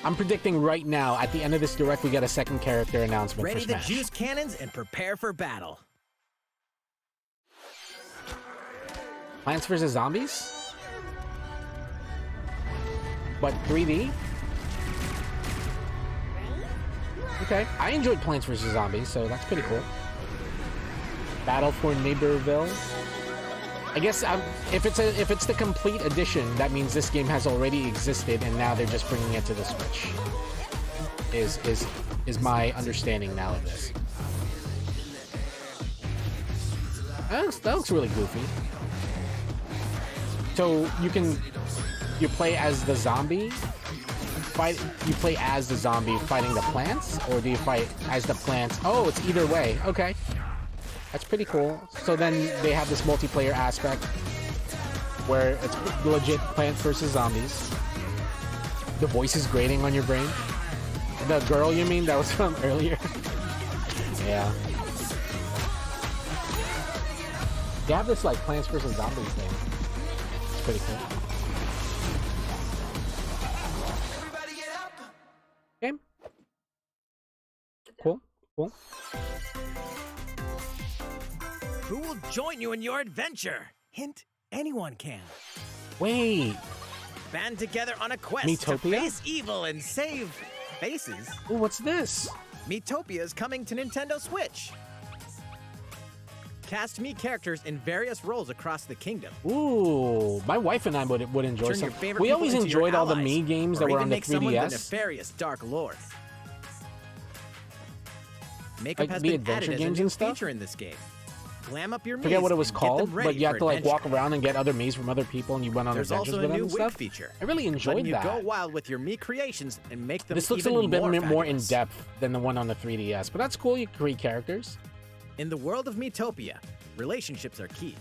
S1: I'm predicting right now, at the end of this direct, we get a 2nd character announcement
S6: Ready
S1: for
S6: to
S1: Smash.
S6: juice cannons and prepare for battle.
S1: Plants vs. Zombies? But 3D? Okay, I enjoyed Plants vs. Zombies, so that's pretty cool. Battle for Neighborville. I guess if it's the complete edition, that means this game has already existed, and now they're just bringing it to the Switch. Is my understanding now of this. That looks really goofy. So you play as the zombie. You play as the zombie fighting the plants, or do you fight as the plants? Oh, it's either way. Okay. That's pretty cool. So then they have this multiplayer aspect where it's legit Plants vs. Zombies. The voice is grating on your brain. The girl, you mean, that was from earlier? Yeah. They have this like Plants vs. Zombies thing. It's pretty cool. Game. Cool.
S6: Who will join you in your adventure? Hint, anyone can.
S1: Wait.
S6: Band together on a quest
S1: Miitopia?
S6: to face evil and save faces.
S1: Ooh, what's this?
S6: Miitopia is coming to Nintendo Switch. Cast Mii characters in various roles across the kingdom.
S1: Ooh, my wife and I would enjoy
S6: Turn
S1: some.
S6: your favorite
S1: We
S6: people
S1: always
S6: into your
S1: enjoyed all the
S6: allies,
S1: Mii games
S6: or
S1: that were
S6: even
S1: on the
S6: make someone the
S1: 3DS.
S6: nefarious Dark Lord. Makeup
S1: Like
S6: has
S1: the
S6: been
S1: adventure
S6: added as a
S1: games
S6: new
S1: and stuff?
S6: feature in this game. Glam up your Miis
S1: Forget what it was
S6: and get them
S1: called,
S6: ready
S1: but you have
S6: for
S1: to like
S6: adventure.
S1: walk around and get other Miis from other people, and you went on
S6: There's
S1: adventures
S6: also a
S1: with them
S6: new
S1: and
S6: wig
S1: stuff.
S6: feature.
S1: I really enjoyed
S6: letting
S1: that.
S6: you go wild with your Mii creations and make them
S1: This looks a
S6: even
S1: little bit more in
S6: fabulous.
S1: depth than the one on the 3DS, but that's cool. You can create characters.
S6: In the world of Miitopia, relationships are key.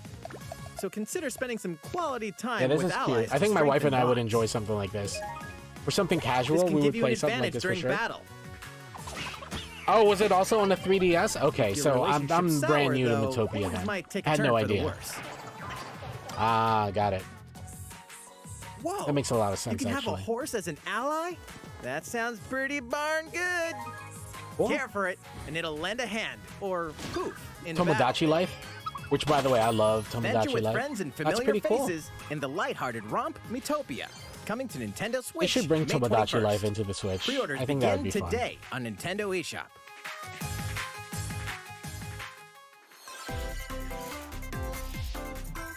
S6: So consider spending some quality time
S1: Yeah, this
S6: with
S1: is
S6: allies.
S1: cute. I think
S6: to
S1: my wife and
S6: strengthen
S1: I would
S6: bonds.
S1: enjoy something like this. For something casual,
S6: This can
S1: we would
S6: give you an
S1: play something like
S6: advantage
S1: this for
S6: during
S1: sure.
S6: battle.
S1: Oh, was it also on the 3DS? Okay,
S6: If your
S1: so I'm
S6: relationship's
S1: brand
S6: sour,
S1: new to
S6: though,
S1: Miitopia
S6: things
S1: then.
S6: might take
S1: I
S6: a
S1: had
S6: turn
S1: no
S6: for the
S1: idea.
S6: worse.
S1: Ah, got it.
S6: Whoa!
S1: That makes a lot of sense,
S6: You can have
S1: actually.
S6: a horse as an ally? That sounds pretty darn good.
S1: Cool.
S6: Care for it, and it'll lend a hand, or poof, in
S1: Tomodachi
S6: battle.
S1: Life, which by the way, I love
S6: Adventure
S1: Tomodachi
S6: with
S1: Life.
S6: friends and
S1: That's
S6: familiar
S1: pretty cool.
S6: faces in the lighthearted romp Miitopia. Coming to Nintendo Switch.
S1: They should bring
S6: May
S1: Tomodachi
S6: 21st.
S1: Life into the Switch.
S6: Pre-orders
S1: I think that would
S6: begin
S1: be fun.
S6: today on Nintendo eShop.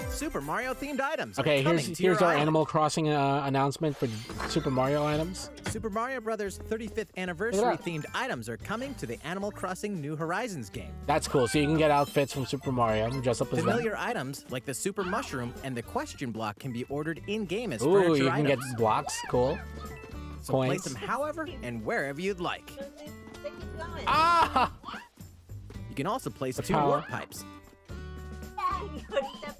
S6: Super Mario themed items.
S1: Okay,
S6: are coming to
S1: here's
S6: your
S1: our
S6: island.
S1: Animal Crossing announcement for Super Mario items.
S6: Super Mario Bros. 35th anniversary themed items are coming to the Animal Crossing New Horizons game.
S1: That's cool. So you can get outfits from Super Mario and dress up as them.
S6: Familiar items like the Super Mushroom and the Question Block can be ordered in-game as
S1: Ooh,
S6: furniture
S1: you can
S6: items.
S1: get blocks. Cool.
S6: So
S1: Coins.
S6: place them however and wherever you'd like.
S1: Ah!
S6: You can also place
S1: The
S6: 2
S1: power.
S6: warp pipes.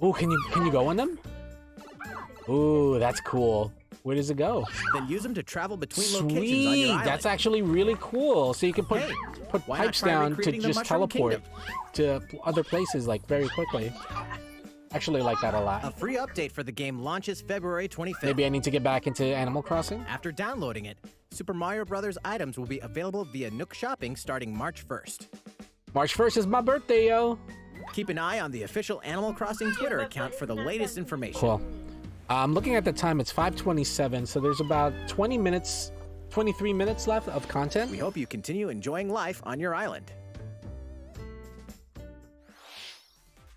S1: Ooh, can you go on them? Ooh, that's cool. Where does it go?
S6: Then use them to travel between locations on your
S1: Sweet,
S6: island.
S1: that's actually really cool. So you can put
S6: Hey,
S1: put
S6: why not
S1: pipes
S6: try
S1: down to
S6: recreating the
S1: just
S6: Mushroom
S1: teleport to other places like very quickly. Actually like that a
S6: A
S1: lot.
S6: free update for the game launches February 25th.
S1: Maybe I need to get back into Animal Crossing.
S6: After downloading it, Super Mario Bros. Items will be available via Nook Shopping starting March 1st.
S1: March 1st is my birthday, yo.
S6: Keep an eye on the official Animal Crossing Twitter account for the latest information.
S1: Cool. I'm looking at the time. It's 5:27, so there's about 20 minutes, 23 minutes left of content.
S6: We hope you continue enjoying life on your island.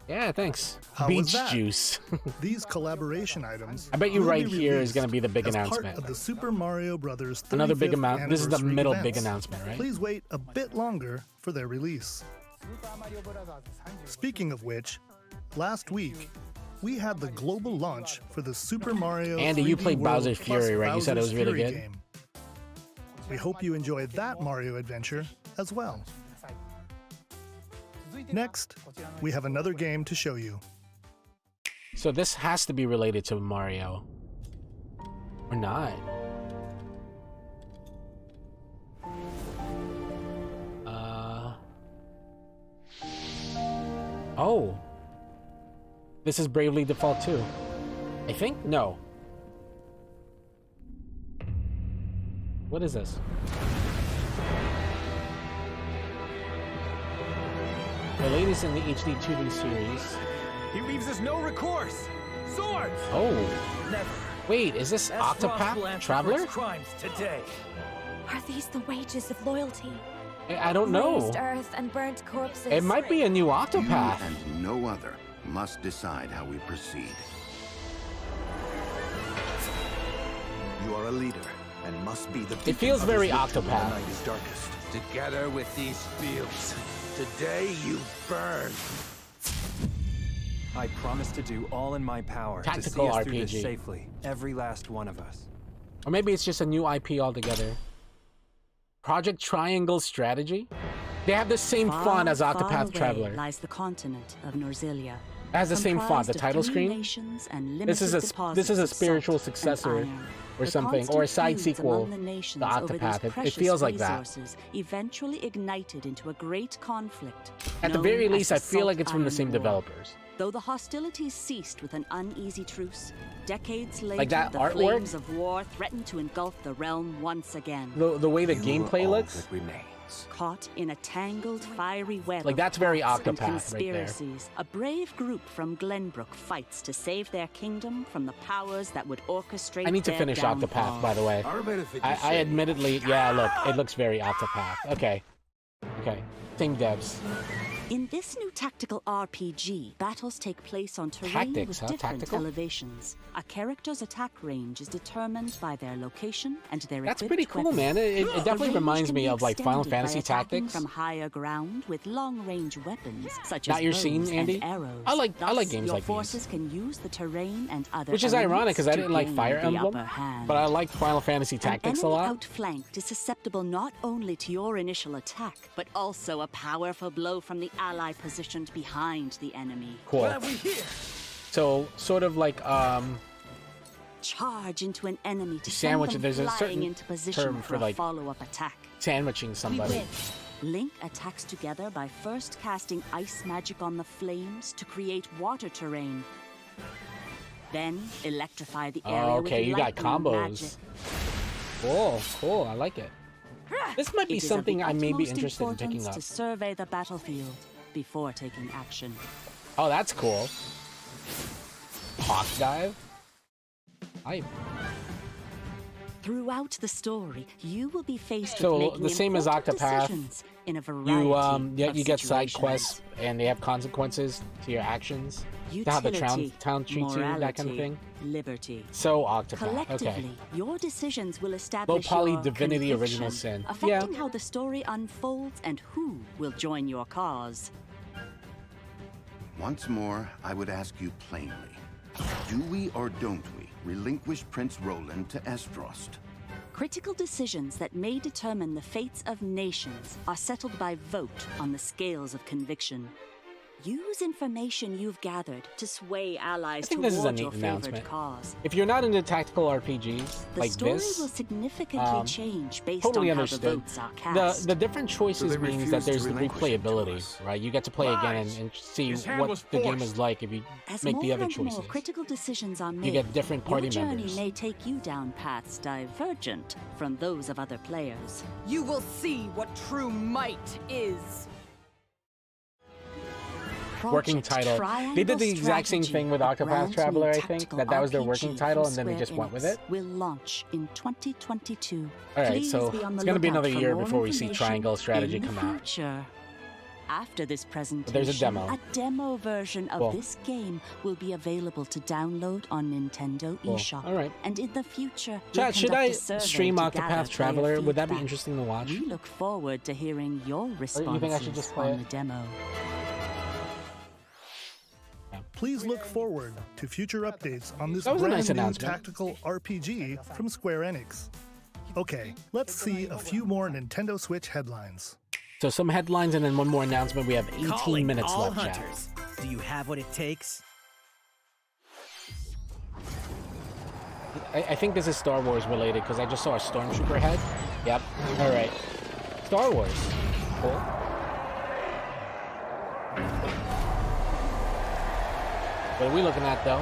S1: Yeah, thanks.
S5: How
S1: Beach
S5: was that?
S1: juice.
S5: These collaboration items.
S1: I bet you
S5: will
S1: right
S5: be
S1: here is
S5: released
S1: going to be the big
S5: as
S1: announcement.
S5: Part of the Super Mario Brothers 35th
S1: Another big amount. This is the
S5: anniversary
S1: middle
S5: events.
S1: big announcement, right?
S5: Please wait a bit longer for their release. Speaking of which, last week we had the global launch for the Super Mario.
S1: Andy, you
S5: 3D
S1: played
S5: World
S1: Bowser's
S5: plus
S1: Fury, right? You said it was
S5: Bowser's
S1: really
S5: Fury
S1: good.
S5: game. We hope you enjoyed that Mario adventure as well. Next, we have another game to show you.
S1: So this has to be related to Mario. Or not. Oh. This is Bravely Default 2. I think? No. What is this? The latest in the HD 2D series.
S4: He leaves us no recourse. Swords!
S1: Oh.
S12: Never.
S1: Wait, is this
S12: Ask Frost will
S1: Octopath
S12: answer for
S1: Traveler?
S12: its crimes today.
S9: Are these the wages of loyalty?
S1: I don't know.
S9: Raised earth and burnt corpses.
S1: It might be a new Octopath.
S13: You and no other must decide how we proceed.
S14: You are a leader and must be the
S1: It feels
S14: beacon
S1: very
S14: others look to when
S1: Octopath.
S14: the night is darkest. Together with these fields, today you burn.
S15: I promise to do all in my power to see
S1: Tactical
S15: us through this
S1: RPG.
S15: safely, every last one of us.
S1: Or maybe it's just a new IP altogether. Project Triangle Strategy? They have the same font as Octopath Traveler.
S16: Lies the continent of Norzilia.
S1: It has the same font, the
S16: comprised of
S1: title
S16: 3
S1: screen.
S16: nations and
S1: This is
S16: limited
S1: this is a
S16: deposits of
S1: spiritual
S16: salt and
S1: successor
S16: iron.
S1: or
S16: The
S1: something, or a
S16: constant
S1: side
S16: feuds
S1: sequel
S16: among the
S1: to
S16: nations over these
S1: Octopath. It
S16: precious
S1: feels like that.
S16: resources eventually ignited into a great conflict.
S1: At the
S16: known
S1: very
S16: as
S1: least,
S16: the
S1: I feel like
S16: Salt
S1: it's from the
S16: Iron
S1: same
S16: War.
S1: developers.
S16: Though the hostilities ceased with an uneasy truce, decades later,
S1: Like that
S16: the
S1: artwork?
S16: flames of war threatened to engulf the realm once again.
S1: The way the
S14: You
S1: gameplay
S14: are all
S1: looks.
S14: that remain.
S16: Caught in a tangled, fiery web
S1: Like,
S16: of
S1: that's very
S16: plots and
S1: Octopath right there.
S16: conspiracies, a brave group from Glenbrook fights to save their kingdom from the powers that would orchestrate
S1: I need to
S16: their
S1: finish
S16: downfall.
S1: Octopath, by the way. I admittedly, yeah, look, it looks very Octopath. Okay. Okay. Same devs.
S16: In this new tactical RPG, battles take place on terrain
S1: Tactics,
S16: with
S1: huh?
S16: different
S1: Tactical?
S16: elevations. A character's attack range is determined by their location and their
S1: That's
S16: equipped
S1: pretty cool,
S16: weapons.
S1: man. It
S16: The
S1: definitely
S16: range
S1: reminds
S16: can
S1: me
S16: be
S1: of, like, Final
S16: extended by
S1: Fantasy
S16: attacking
S1: Tactics.
S16: from higher ground with long-range weapons such
S1: Not
S16: as
S1: your
S16: bows
S1: scene, Andy?
S16: and arrows.
S1: I like
S16: Thus,
S1: games
S16: your
S1: like
S16: forces can use the terrain and other
S1: Which is ironic because I didn't like Fire
S16: the
S1: Emblem,
S16: upper hand.
S1: but I like Final Fantasy Tactics a
S16: An
S1: lot.
S16: enemy outflanked is susceptible not only to your initial attack, but also a powerful blow from the ally positioned behind the enemy.
S1: Cool. So, sort of like,
S16: Charge into an enemy to
S1: sandwich.
S16: send them
S1: There's a
S16: flying
S1: certain
S16: into position
S1: term for,
S16: a
S1: like,
S16: follow-up attack.
S1: sandwiching somebody.
S16: Link attacks together by first casting ice magic on the flames to create water terrain. Then electrify the area
S1: Okay,
S16: with
S1: you got
S16: lightning
S1: combos.
S16: magic.
S1: Cool, cool. I like it. This might be
S16: It is of
S1: something
S16: the
S1: I may be
S16: utmost
S1: interested in
S16: importance
S1: picking up.
S16: to survey the battlefield before taking action.
S1: Oh, that's cool. Hawk dive.
S16: Throughout the story, you will be faced
S1: So,
S16: with making
S1: the same as
S16: important
S1: Octopath,
S16: decisions in a variety
S1: you
S16: of
S1: get side
S16: situations.
S1: quests and they have consequences to your actions. To how the
S16: Utility,
S1: town treats you, that kind of
S16: morality,
S1: thing.
S16: Liberty.
S1: So Octopath.
S16: Collectively,
S1: Okay.
S16: your decisions will establish
S1: poly
S16: your
S1: divinity
S16: conviction,
S1: original sin.
S16: affecting how the story unfolds and who will join your cause.
S13: Once more, I would ask you plainly. Do we or don't we relinquish Prince Roland to Estrost?
S16: Critical decisions that may determine the fates of nations are settled by vote on the scales of conviction. Use information you've gathered to sway allies
S1: I think this is a
S16: toward
S1: neat
S16: your favored
S1: announcement.
S16: cause.
S1: If you're not into tactical RPGs
S16: The
S1: like
S16: story
S1: this,
S16: will significantly change based
S1: totally
S16: on how
S1: understood.
S16: the votes are cast.
S1: The different choices
S8: So they
S1: means that
S8: refuse to
S1: there's the
S8: relinquish it to
S1: replayability, right? You get to play again and see
S8: His hand
S1: what
S8: was
S1: the game
S8: forced.
S1: is like if you
S16: As
S1: make
S16: more
S1: the other
S16: and
S1: choices.
S16: more critical decisions are made,
S1: You get different party
S16: your journey
S1: members.
S16: may take you down paths divergent from those of other players.
S12: You will see what true might is.
S1: Working title. They did the exact same thing with Octopath Traveler, I think. That was their working title, and then they just went with it.
S16: Will launch in 2022.
S1: All right,
S16: Please
S1: so
S16: be on the
S1: it's gonna be
S16: lookout
S1: another
S16: for
S1: year
S16: more
S1: before we see
S16: information
S1: Triangle Strategy
S16: in the
S1: come out.
S16: future. After this presentation,
S1: there's a demo.
S16: a demo version of
S1: Cool.
S16: this game will be available to download on Nintendo
S1: Cool.
S16: eShop.
S1: All right.
S16: And in the future,
S1: Chat,
S16: we'll
S1: should
S16: conduct
S1: I
S16: a survey
S1: stream
S16: to gather
S1: Octopath
S16: player
S1: Traveler? Would that be
S16: feedback.
S1: interesting to watch?
S16: We look forward to hearing your responses
S1: think I should just play
S16: on
S1: it?
S16: the demo.
S5: Please look forward to future updates on this
S1: That was a
S5: brand
S1: nice
S5: new
S1: announcement.
S5: tactical RPG from Square Enix. Okay, let's see a few more Nintendo Switch headlines.
S1: So some headlines and then one more announcement. We have 18
S6: Calling
S1: minutes
S6: all
S1: left, chat.
S6: hunters. Do you have what it takes?
S1: I think this is Star Wars related because I just saw a Stormtrooper head. Yep. All right. Star Wars. Cool. What are we looking at, though?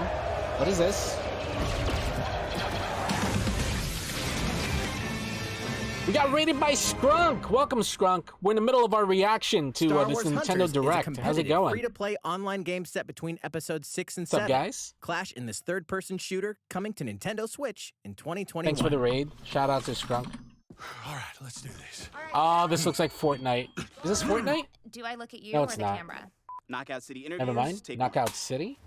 S1: What is this? We got rated by Scrunk. Welcome, Scrunk. We're in the middle of our reaction to
S6: Star
S1: this
S6: Wars
S1: Nintendo
S6: Hunters is a
S1: Direct. How's it
S6: competitive,
S1: going?
S6: free-to-play online game set between episodes 6 and
S1: What's up,
S6: 7.
S1: guys?
S6: Clash in this third-person shooter coming to Nintendo Switch in 2021.
S1: Thanks for the raid. Shout out to Scrunk.
S8: All right, let's do this.
S1: Oh, this looks like Fortnite. Is this Fortnite?
S3: Do I look at you
S1: No,
S3: or
S1: it's
S3: the
S1: not.
S3: camera?
S17: Knockout City interviews.
S1: Never mind.
S17: Take
S1: Knockout City?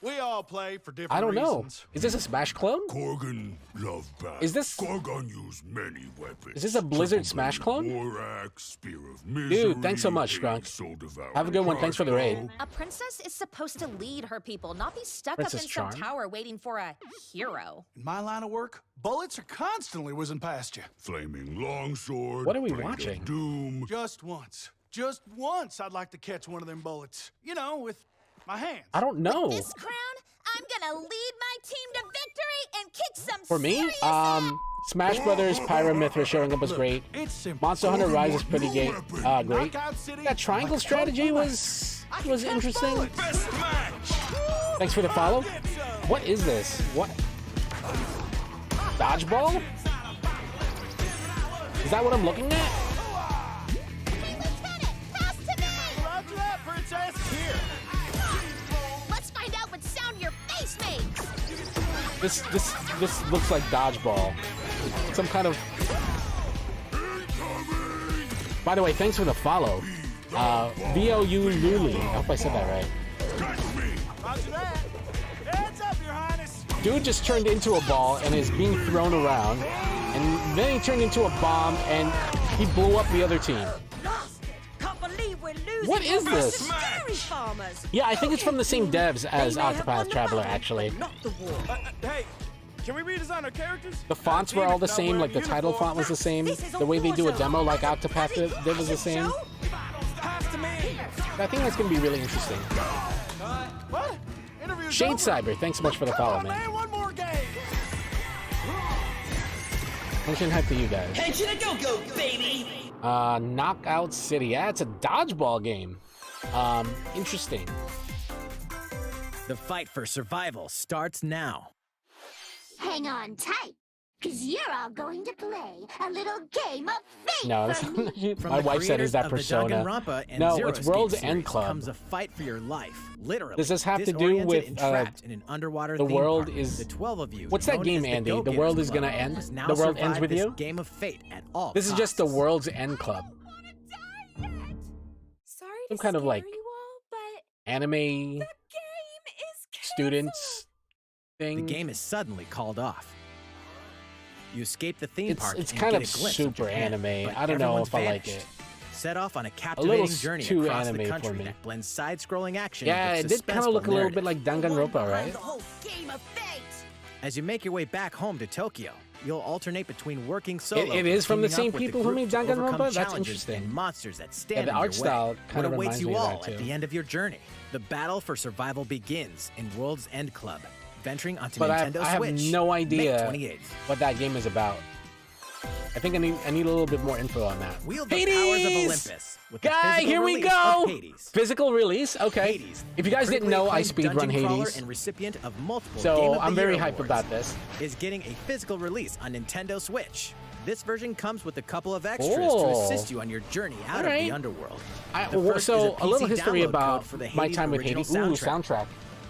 S8: We all play for different
S1: I don't know.
S8: reasons.
S1: Is this a Smash clone?
S8: Gorgon loved battle.
S1: Is this-
S8: Gorgon used many weapons.
S1: Is this a Blizzard
S8: Triple
S1: Smash
S8: Blade
S1: clone?
S8: War Axe, Spear of Misery,
S1: Dude, thanks so much, Scrunk.
S8: Soul Devouring
S1: Have a good one. Thanks for the raid.
S8: Crossbow.
S3: A princess is supposed to lead her people, not be stuck
S1: Princess
S3: up in some
S1: Charm.
S3: tower waiting for a hero.
S18: In my line of work, bullets are constantly whizzing past you.
S8: Flaming longsword.
S1: What are we
S8: Blade of
S1: watching?
S8: Doom.
S18: Just once. Just once I'd like to catch one of them bullets. You know, with my hands.
S1: I don't know.
S11: This crown, I'm gonna lead my team to victory and kick some
S1: For me,
S11: serious
S1: Smash Brothers Pyra Mithra showing up was great.
S18: It's simple.
S1: Monster Hunter Rise is pretty great. Great.
S18: Knockout City,
S1: That triangle
S18: like a
S1: strategy
S18: cold
S1: was
S18: I can catch
S1: interesting.
S18: bullets.
S8: Best match.
S1: Thanks for the follow. What is this? What? Dodgeball? Is that what I'm looking at? This looks like dodgeball. Some kind of. By the way, thanks for the follow. VOU Luli. I hope I said that right.
S18: Roger that. Heads up, Your Highness.
S1: Dude just turned into a ball and is being thrown around, and then he turned into a bomb and he blew up the other team.
S17: Can't believe we're losing.
S1: What is this?
S17: Dairy farmers.
S1: Yeah, I think it's from the same devs as Octopath Traveler, actually.
S17: Not the war.
S18: Hey, can we redesign our characters?
S1: The fonts were all the same, like the title font was the same. The way they do a demo like Octopath did was the same. I think that's going to be really interesting.
S18: What?
S1: Shade Cyber, thanks so much for the follow, man.
S18: One more game.
S1: Motion hype to you guys.
S17: Head to the go-go, baby.
S1: Knockout City. Yeah, it's a dodgeball game. Interesting.
S6: The fight for survival starts now.
S19: Hang on tight, because you're all going to play a little game of fate.
S1: No, my wife said, "Is that Persona?" No, it's World's End Club.
S6: Comes a fight for your life, literally.
S1: Does this have to do with
S6: in an underwater
S1: the
S6: theme
S1: world
S6: park.
S1: is
S6: The 12 of you.
S1: What's that game, Andy? The world is gonna end. The world ends with you.
S6: Game of fate at all.
S1: This is just the World's End Club.
S9: Sorry
S1: Some kind of like
S9: you all, but
S1: anime students thing.
S6: The game is suddenly called off. You escape the theme park.
S1: It's
S6: and
S1: kind
S6: get
S1: of
S6: a glimpse
S1: super
S6: Japan,
S1: anime.
S6: but
S1: I don't know
S6: everyone's
S1: if I like
S6: vanished.
S1: it.
S6: Set off on a
S1: A
S6: captivating
S1: little
S6: journey
S1: too
S6: across
S1: anime
S6: the
S1: for
S6: country
S1: me.
S6: that blends side-scrolling action.
S1: Yeah,
S6: with
S1: it did kind of
S6: suspenseful
S1: look a little bit
S6: narrative.
S1: like Danganronpa, right?
S17: The whole game of fate.
S6: As you make your way back home to Tokyo, you'll alternate between working solo.
S1: It is from the
S6: and
S1: same
S6: teaming up with
S1: people who
S6: group
S1: made
S6: to overcome
S1: Danganronpa? That's
S6: challenges
S1: interesting.
S6: and monsters that
S1: Yeah,
S6: stand
S1: the
S6: in
S1: art
S6: your
S1: style
S6: way.
S1: kind of
S6: What awaits
S1: reminds
S6: you
S1: me of
S6: all
S1: that
S6: at
S1: too.
S6: the end of your journey? The battle for survival begins in World's End Club, venturing onto
S1: But
S6: Nintendo
S1: I have
S6: Switch.
S1: no
S6: May
S1: idea
S6: 28th.
S1: what that game is about. I think I need a little bit more info on that.
S6: Wield the powers of Olympus. With the
S1: Guy,
S6: physical
S1: here we
S6: release
S1: go!
S6: of Hades.
S1: Physical release? Okay.
S6: Hades,
S1: If you guys didn't know, I
S6: critically acclaimed
S1: speedrun
S6: dungeon crawler
S1: Hades.
S6: and recipient of multiple Game
S1: So
S6: of the
S1: I'm very
S6: Year
S1: hyped
S6: awards,
S1: about this.
S6: is getting a physical release on Nintendo Switch. This version comes with a couple of extras to
S1: Oh.
S6: assist you on your journey out of
S1: Alright.
S6: the underworld.
S1: So
S6: The first is
S1: a
S6: PC
S1: little history
S6: download
S1: about
S6: code for the
S1: my
S6: Hades
S1: time with
S6: original
S1: Hades. Ooh, soundtrack.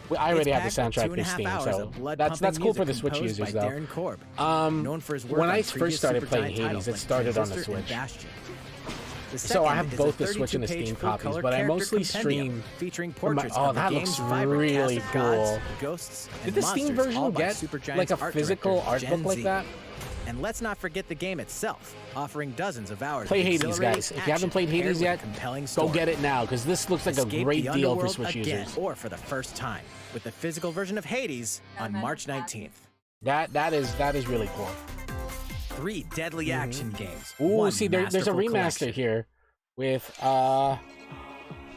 S1: Well, I already have the
S6: It's packed
S1: soundtrack
S6: with
S1: through
S6: 2.5
S1: Steam,
S6: hours
S1: so
S6: of
S1: that's
S6: blood-pumping
S1: cool for the
S6: music
S1: Switch
S6: composed
S1: users,
S6: by
S1: though.
S6: Darren Korb, known for his work
S1: When
S6: on
S1: I
S6: previous
S1: first started
S6: Super
S1: playing
S6: Giant
S1: Hades,
S6: titles
S1: it
S6: like
S1: started on the
S6: Transistor and
S1: Switch.
S6: Bastion. The
S1: So I
S6: second
S1: have
S6: is
S1: both
S6: a
S1: the Switch and the
S6: 32-page
S1: Steam
S6: full-color
S1: copies, but I
S6: character
S1: mostly
S6: compendium
S1: stream
S6: featuring
S1: from my-
S6: portraits
S1: oh,
S6: of the
S1: that
S6: game's
S1: looks
S6: vibrant
S1: really
S6: cast of gods,
S1: cool.
S6: ghosts, and
S1: Did the Steam
S6: monsters,
S1: version
S6: all by
S1: get
S6: Super
S1: like
S6: Giant's
S1: a
S6: art
S1: physical
S6: director,
S1: art
S6: Gen
S1: book like
S6: Z.
S1: that?
S6: And let's not forget the game itself, offering dozens of hours
S1: Play
S6: of
S1: Hades,
S6: exhilarating
S1: guys. If you haven't
S6: action
S1: played
S6: paired
S1: Hades
S6: with a
S1: yet,
S6: compelling
S1: go
S6: story.
S1: get it now, because this looks like a
S6: Escape
S1: great
S6: the
S1: deal for
S6: underworld
S1: Switch
S6: again,
S1: users.
S6: or for the first time, with the physical version of Hades on March 19th.
S1: That is really cool.
S6: 3 deadly action games.
S1: Ooh,
S6: 1
S1: see, there's a
S6: masterful
S1: remaster
S6: collection.
S1: here with
S6: Ninja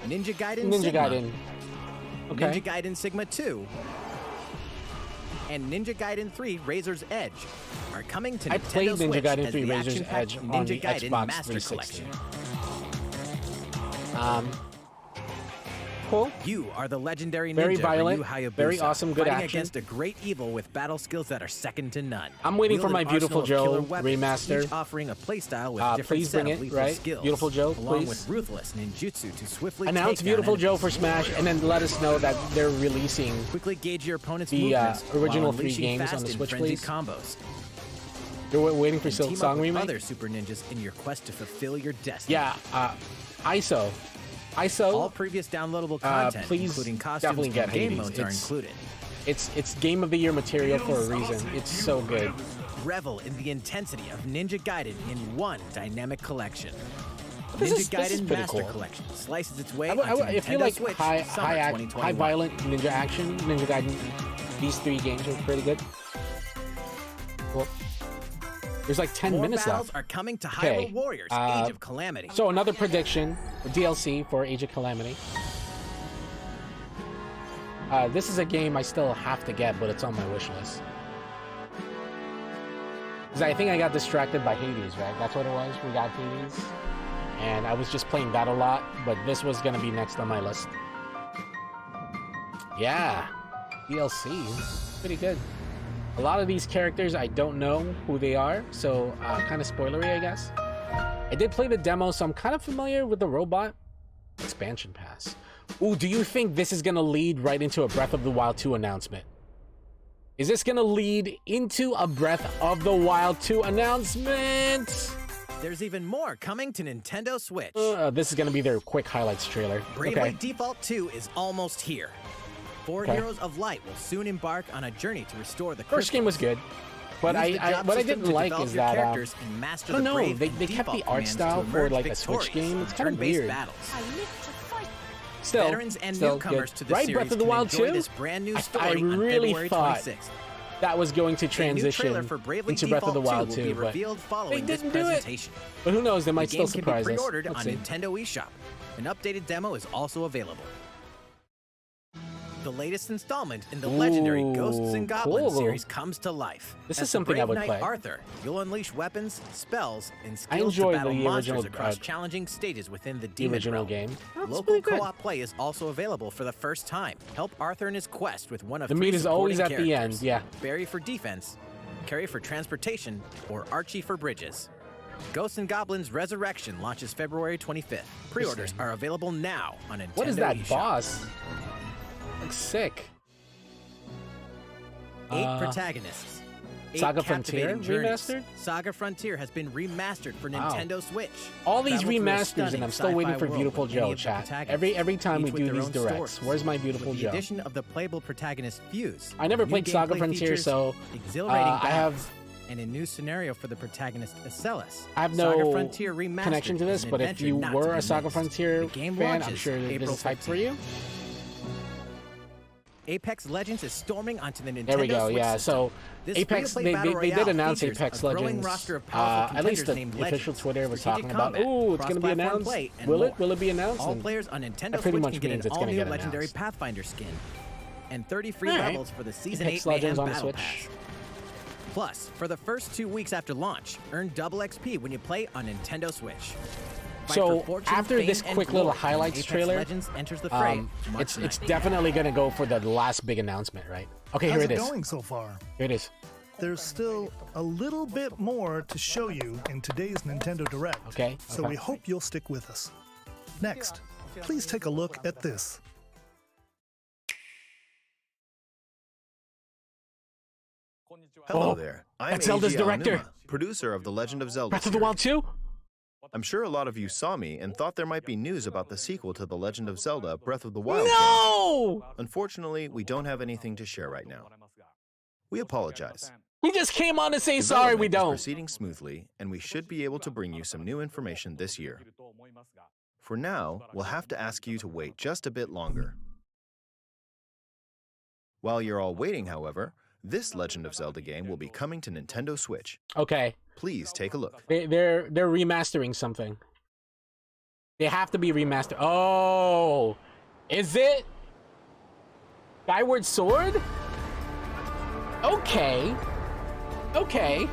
S6: Gaiden
S1: Ninja
S6: Sigma,
S1: Gaiden. Okay.
S6: Ninja Gaiden Sigma 2, and Ninja Gaiden 3 Razor's Edge are coming to
S1: I
S6: Nintendo
S1: played Ninja
S6: Switch
S1: Gaiden
S6: as
S1: 3
S6: the
S1: Razor's
S6: action-packed
S1: Edge on
S6: Ninja
S1: the
S6: Gaiden
S1: Xbox
S6: Master
S1: 360.
S6: Collection.
S1: Cool.
S6: You are the legendary
S1: Very
S6: ninja
S1: violent,
S6: Ryu Hayabusa,
S1: very awesome, good
S6: fighting
S1: action.
S6: against a great evil with battle skills that are second to none.
S1: I'm waiting for
S6: Wield
S1: my
S6: an
S1: Beautiful
S6: arsenal of killer
S1: Joe
S6: weapons,
S1: remaster.
S6: each offering a playstyle with different
S1: Please
S6: set
S1: bring
S6: of
S1: it,
S6: lethal
S1: right?
S6: skills,
S1: Beautiful Joe,
S6: along
S1: please.
S6: with ruthless ninjutsu to swiftly
S1: Announce
S6: take
S1: Beautiful
S6: down
S1: Joe
S6: enemies.
S1: for Smash, and then let us know that they're releasing
S6: Quickly gauge your opponent's
S1: the
S6: movements
S1: original
S6: while
S1: 3
S6: unleashing
S1: games
S6: fast
S1: on the
S6: and
S1: Switch,
S6: frenzied
S1: please.
S6: combos.
S1: You're waiting for
S6: And
S1: Silk
S6: team up
S1: Song
S6: with
S1: remake?
S6: other super ninjas in your quest to fulfill your destiny.
S1: Yeah, ISO.
S6: All previous downloadable content,
S1: please
S6: including costumes
S1: definitely get
S6: and game
S1: Hades.
S6: modes, are included.
S1: It's Game of the Year material for a reason. It's so good.
S6: Revel in the intensity of Ninja Gaiden in one dynamic collection.
S1: This
S6: Ninja
S1: is
S6: Gaiden
S1: pretty
S6: Master
S1: cool.
S6: Collection slices its way
S1: I
S6: onto
S1: feel
S6: Nintendo
S1: like
S6: Switch
S1: high
S6: summer 2021.
S1: violent ninja action, Ninja Gaiden. These 3 games are pretty good. Cool. There's like 10
S6: More
S1: minutes
S6: battles
S1: left.
S6: are coming to
S1: Okay,
S6: Hyrule Warriors: Age of Calamity.
S1: So another prediction, DLC for Age of Calamity. This is a game I still have to get, but it's on my wish list. Because I think I got distracted by Hades, right? That's what it was. We got Hades. And I was just playing that a lot, but this was going to be next on my list. Yeah. DLC. Pretty good. A lot of these characters, I don't know who they are, so kind of spoilery, I guess. I did play the demo, so I'm kind of familiar with the robot. Expansion pass. Ooh, do you think this is going to lead right into a Breath of the Wild 2 announcement? Is this gonna lead into a Breath of the Wild 2 announcement?
S6: There's even more coming to Nintendo Switch.
S1: This is gonna be their quick highlights trailer.
S6: Bravely Default 2 is almost here. Four Heroes of Light will soon embark on a journey to restore the
S1: First game was good, but what I didn't like is that I don't know, they kept the art style for like a Switch game. It's kind of weird. Still,
S6: veterans and newcomers to the series
S1: Breath of the Wild 2?
S6: this brand new
S1: I
S6: story
S1: really
S6: on February
S1: thought
S6: 26th.
S1: that was going to transition into Breath of the Wild 2, but they didn't do it. But who knows, they might still surprise us.
S6: The game can be pre-ordered on Nintendo eShop. An updated demo is also available. The latest installment in the legendary Ghosts and Goblins series comes to life.
S1: This is something I would play.
S6: Arthur, you'll unleash weapons, spells, and
S1: I
S6: skills to
S1: enjoyed
S6: battle
S1: the
S6: monsters
S1: original
S6: across challenging stages within the
S1: the
S6: Demon
S1: original
S6: Realm.
S1: game.
S6: Local co-op play is also available for the first time. Help Arthur in his quest with one of
S1: The
S6: three
S1: meat is always at
S6: supporting
S1: the end,
S6: characters.
S1: yeah.
S6: Barry for defense, Carrie for transportation, or Archie for bridges. Ghosts and Goblins Resurrection launches February 25th. Pre-orders are available now on Nintendo
S1: What is that
S6: eShop.
S1: boss? Looks sick.
S6: 8 protagonists. 8
S1: Saga Frontier
S6: captivating journeys.
S1: remastered?
S6: Saga Frontier has been remastered for
S1: Wow.
S6: Nintendo Switch.
S1: All these
S6: Travel through a
S1: remasters,
S6: stunning
S1: and I'm still waiting
S6: sci-fi
S1: for
S6: world
S1: Beautiful
S6: with many
S1: Joe,
S6: of the
S1: chat.
S6: protagonists,
S1: Every time we
S6: each with
S1: do
S6: their
S1: these
S6: own
S1: directs,
S6: stories.
S1: where's my Beautiful
S6: With
S1: Joe?
S6: the addition of the playable protagonist Fuse.
S1: I never
S6: new
S1: played Saga
S6: gameplay
S1: Frontier,
S6: features,
S1: so
S6: exhilarating
S1: I have
S6: battles, and a new scenario for the protagonist Acellus.
S1: I have
S6: Saga
S1: no
S6: Frontier Remastered
S1: connection to
S6: is
S1: this,
S6: an
S1: but if
S6: adventure
S1: you
S6: not to
S1: were
S6: be
S1: a Saga
S6: missed.
S1: Frontier
S6: The game
S1: fan, I'm
S6: launches
S1: sure that this
S6: April
S1: is hyped for you.
S6: Apex Legends is storming onto the Nintendo
S1: There we go,
S6: Switch
S1: yeah.
S6: system.
S1: So
S6: This
S1: Apex,
S6: free-to-play battle
S1: they did
S6: royale
S1: announce
S6: features
S1: Apex
S6: a growing
S1: Legends.
S6: roster of powerful
S1: At least
S6: contenders
S1: the
S6: named
S1: official
S6: Legends,
S1: Twitter was
S6: strategic
S1: talking about,
S6: combat,
S1: ooh, it's going to be
S6: cross-platform
S1: announced.
S6: play, and
S1: Will
S6: more.
S1: it? Will it be announced?
S6: All
S1: And
S6: players on Nintendo
S1: that pretty
S6: Switch
S1: much
S6: can get
S1: means
S6: an
S1: it's gonna
S6: all-new
S1: get
S6: legendary
S1: announced.
S6: Pathfinder skin and 30 free
S1: All right.
S6: levels for the Season
S1: Apex
S6: 8 Mayhem
S1: Legends on the
S6: Battle
S1: Switch.
S6: Pass. Plus, for the first 2 weeks after launch, earn double XP when you play on Nintendo Switch. Fight
S1: So
S6: for fortune,
S1: after
S6: fame,
S1: this
S6: and
S1: quick little
S6: glory when
S1: highlights
S6: Apex
S1: trailer,
S6: Legends enters the fray March
S1: it's
S6: 9th.
S1: definitely going to go for the last big announcement, right? Okay,
S5: How's
S1: here it is.
S5: going so far?
S1: Here it is.
S5: There's still a little bit more to show you in today's Nintendo Direct.
S1: Okay.
S5: So we hope you'll stick with us. Next, please take a look at this.
S20: Hello
S1: Oh,
S20: there. I'm
S1: that's Zelda's
S20: Eiji
S1: director.
S20: Aonuma, producer of The Legend of Zelda.
S1: Breath of the Wild 2?
S20: I'm sure a lot of you saw me and thought there might be news about the sequel to The Legend of Zelda: Breath of the Wild.
S1: No!
S20: Unfortunately, we don't have anything to share right now. We apologize.
S1: We just came on to say sorry, we
S20: Development is
S1: don't.
S20: proceeding smoothly, and we should be able to bring you some new information this year. For now, we'll have to ask you to wait just a bit longer. While you're all waiting, however, this Legend of Zelda game will be coming to Nintendo Switch.
S1: Okay.
S20: Please take a look.
S1: They're remastering something. They have to be remastered. Oh, is it Skyward Sword? Okay. Okay.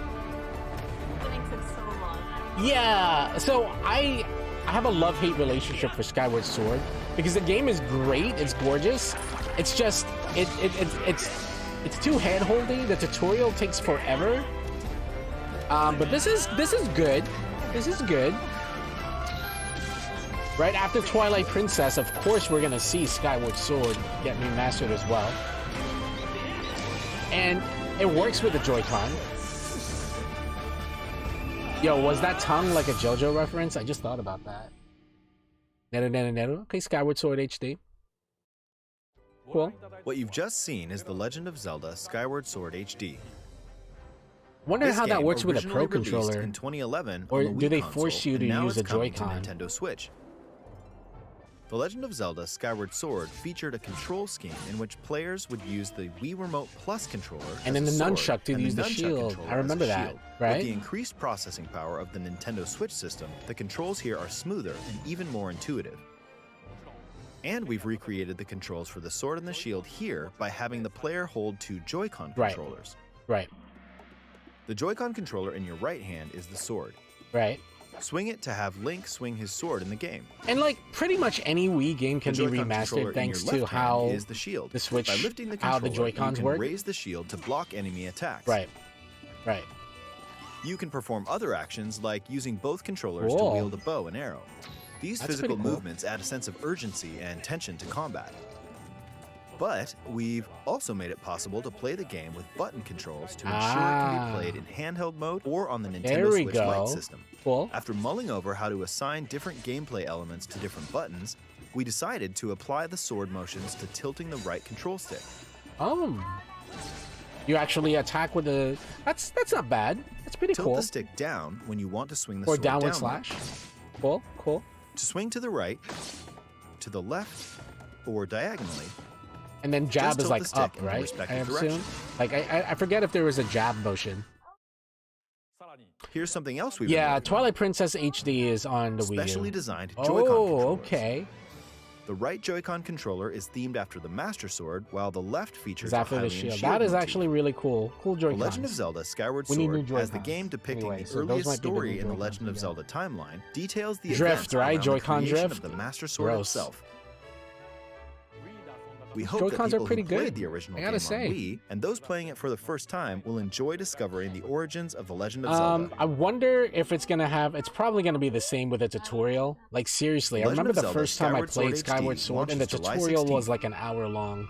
S1: Yeah. So I have a love-hate relationship for Skyward Sword because the game is great. It's gorgeous. It's just it's too hand-holdy. The tutorial takes forever. But this is good. This is good. Right after Twilight Princess, of course, we're gonna see Skyward Sword get remastered as well. And it works with the Joy-Con. Yo, was that tongue like a JoJo reference? I just thought about that. Neru. Okay, Skyward Sword HD. Cool.
S20: What you've just seen is The Legend of Zelda: Skyward Sword HD.
S1: Wonder
S20: This
S1: how that
S20: game
S1: works with a
S20: originally
S1: Pro
S20: released
S1: Controller.
S20: in 2011
S1: Or
S20: on the
S1: do
S20: Wii
S1: they
S20: console,
S1: force you to
S20: and now
S1: use a
S20: it's coming to
S1: Joy-Con?
S20: Nintendo Switch. The Legend of Zelda: Skyward Sword featured a control scheme in which players would use the Wii Remote Plus controller
S1: And
S20: as
S1: then
S20: a
S1: the
S20: sword,
S1: nunchuck to
S20: and
S1: use the
S20: nunchuck
S1: shield.
S20: controller
S1: I
S20: as a
S1: remember that,
S20: shield.
S1: right?
S20: With the increased processing power of the Nintendo Switch system, the controls here are smoother and even more intuitive. And we've recreated the controls for the sword and the shield here by having the player hold two Joy-Con
S1: Right.
S20: controllers.
S1: Right.
S20: The Joy-Con controller in your right hand is the sword.
S1: Right.
S20: Swing it to have Link swing his sword in the game.
S1: And like pretty much any Wii game can
S20: The
S1: be
S20: Joy-Con controller
S1: remastered
S20: in
S1: thanks
S20: your
S1: to
S20: left hand
S1: how
S20: is the shield.
S1: the Switch,
S20: By lifting the
S1: how the
S20: controller,
S1: Joy-Cons
S20: you can
S1: work.
S20: raise the shield to block enemy attacks.
S1: Right. Right.
S20: You can perform other actions like using both controllers
S1: Cool.
S20: to wield a bow and arrow. These
S1: That's
S20: physical
S1: pretty cool.
S20: movements add a sense of urgency and tension to combat. But we've also made it possible to play the game with button controls to ensure it can be played in handheld mode or on the Nintendo Switch Lite system.
S1: Cool.
S20: After mulling over how to assign different gameplay elements to different buttons, we decided to apply the sword motions to tilting the right control stick.
S1: You actually attack with the... That's not bad. That's pretty cool.
S20: Tilt the stick down when you want to swing the sword
S1: downward
S20: downward.
S1: slash. Cool, cool.
S20: To swing to the right, to the left, or diagonally.
S1: And then jab is like up, right? I
S20: respective
S1: assume.
S20: direction.
S1: Like I forget if there was a jab motion.
S20: Here's something else we've
S1: Yeah,
S20: been
S1: Twilight Princess HD is on the Wii U.
S20: Specially designed Joy-Con
S1: Oh,
S20: controllers.
S1: okay.
S20: The right Joy-Con controller is themed after the Master Sword, while the left features
S1: It's
S20: a
S1: after the
S20: Hylian
S1: shield. That is
S20: motif.
S1: actually really cool. Cool
S20: The
S1: Joy-Cons.
S20: Legend of Zelda Skyward
S1: We need new
S20: Sword, as the
S1: Joy-Cons.
S20: game depicting
S1: Anyway,
S20: the
S1: so those
S20: earliest
S1: might be the new
S20: story in the
S1: Joy-Cons
S20: Legend of
S1: we
S20: Zelda timeline, details the
S1: Drift,
S20: events
S1: right?
S20: around the
S1: Joy-Con
S20: creation
S1: drift?
S20: of the Master Sword
S1: Gross.
S20: itself. We hope
S1: Joy-Cons
S20: that
S1: are
S20: people
S1: pretty
S20: who played
S1: good,
S20: the original
S1: I
S20: game
S1: gotta
S20: on
S1: say.
S20: Wii, and those playing it for the first time, will enjoy discovering the origins of the Legend of Zelda.
S1: I wonder if it's gonna have. It's probably gonna be the same with a tutorial. Like seriously, I
S20: Legend
S1: remember
S20: of
S1: the
S20: Zelda
S1: first time I
S20: Skyward Sword
S1: played Skyward
S20: HD
S1: Sword, and the
S20: launches July
S1: tutorial was
S20: 16th.
S1: like an hour long.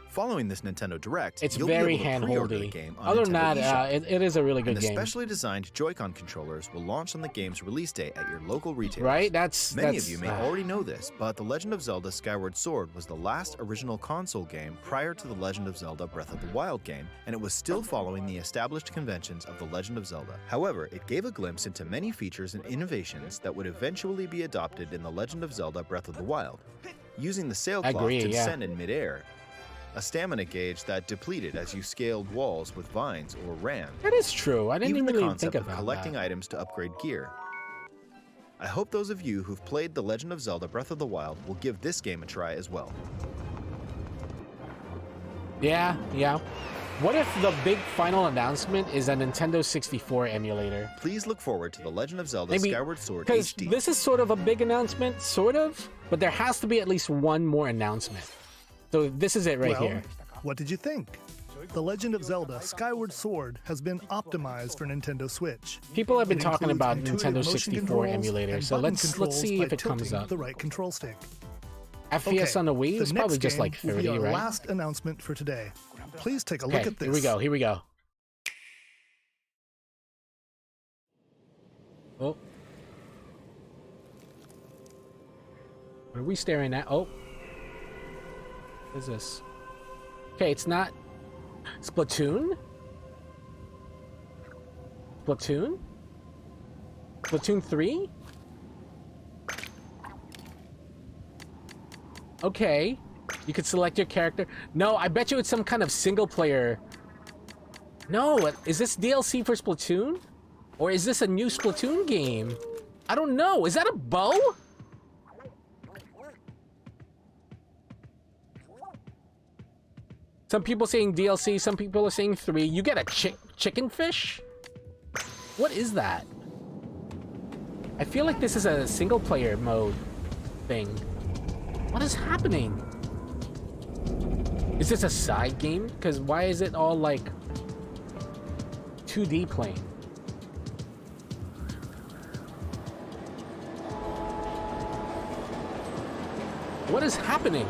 S20: Following this Nintendo Direct,
S1: It's
S20: you'll
S1: very
S20: be able to pre-order the
S1: hand-holdy.
S20: game on
S1: Other than
S20: Nintendo
S1: that,
S20: eShop.
S1: it is a really
S20: And
S1: good
S20: the
S1: game.
S20: specially designed Joy-Con controllers will launch on the game's release date at your local retailer.
S1: Right?
S20: Many of you may already know this, but The Legend of Zelda Skyward Sword was the last original console game prior to The Legend of Zelda Breath of the Wild game, and it was still following the established conventions of The Legend of Zelda. However, it gave a glimpse into many features and innovations that would eventually be adopted in The Legend of Zelda Breath of the Wild. Using the sailcloth
S1: Agree,
S20: to
S1: yeah.
S20: descend in midair, a stamina gauge that depleted as you scaled walls with vines or ran.
S1: That is true. I didn't
S20: Even the
S1: really
S20: concept
S1: think
S20: of
S1: about
S20: collecting
S1: that.
S20: items to upgrade gear. I hope those of you who've played The Legend of Zelda Breath of the Wild will give this game a try as well.
S1: Yeah, yeah. What if the big final announcement is a Nintendo 64 emulator?
S20: Please look forward to The Legend of Zelda
S1: Maybe
S20: Skyward Sword
S1: because
S20: HD.
S1: this is sort of a big announcement, sort of, but there has to be at least one more announcement. So this is it right
S5: well,
S1: here.
S5: What did you think? The Legend of Zelda Skyward Sword has been optimized for Nintendo Switch.
S1: People have been
S5: It
S1: talking
S5: includes
S1: about
S5: intuitive
S1: Nintendo
S5: motion
S1: 64
S5: controls
S1: emulator,
S5: and
S1: so
S5: button
S1: let's
S5: controls
S1: see
S5: by
S1: if it comes
S5: tilting
S1: up.
S5: the right control stick.
S1: FPS
S5: Okay,
S1: on the Wii
S5: the
S1: is probably
S5: next
S1: just like
S5: game will
S1: 30,
S5: be our
S1: right?
S5: last announcement for today. Please take a
S1: Okay,
S5: look at this.
S1: here we go. Here we go. Oh. What are we staring at? Oh. What is this? Okay, it's not Splatoon? Splatoon? Splatoon 3? Okay. You could select your character. No, I bet you it's some kind of single player. No, is this DLC for Splatoon? Or is this a new Splatoon game? I don't know. Is that a bow? Some people saying DLC, some people are saying 3. You get a chicken fish? What is that? I feel like this is a single player mode thing. What is happening? Is this a side game? Because why is it all like 2D playing? What is happening?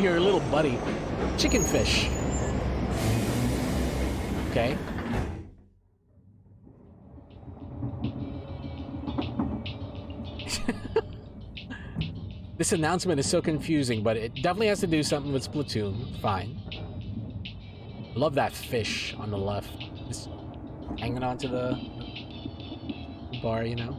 S1: Your little buddy. Chicken fish. Okay. This announcement is so confusing, but it definitely has to do something with Splatoon. Fine. Love that fish on the left. Just hanging onto the bar, you know?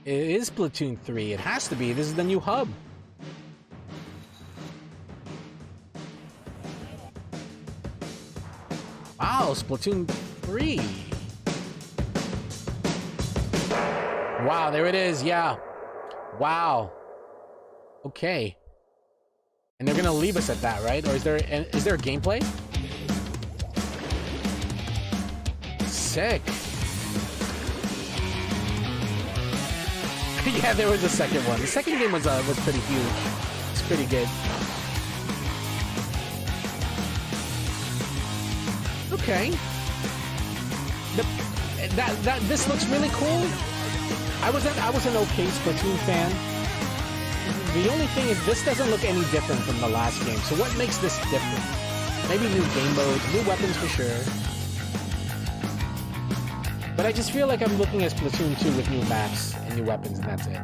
S1: It is Splatoon 3. It has to be. This is the new hub. Wow, Splatoon 3. Wow, there it is. Yeah. Wow. Okay. And they're gonna leave us at that, right? Or is there a gameplay? Sick. Yeah, there was a second one. The second game was pretty huge. It's pretty good. Okay. This looks really cool. I was an okay Splatoon fan. The only thing is this doesn't look any different from the last game. So what makes this different? Maybe new game modes, new weapons for sure. But I just feel like I'm looking at Splatoon 2 with new maps and new weapons, and that's it.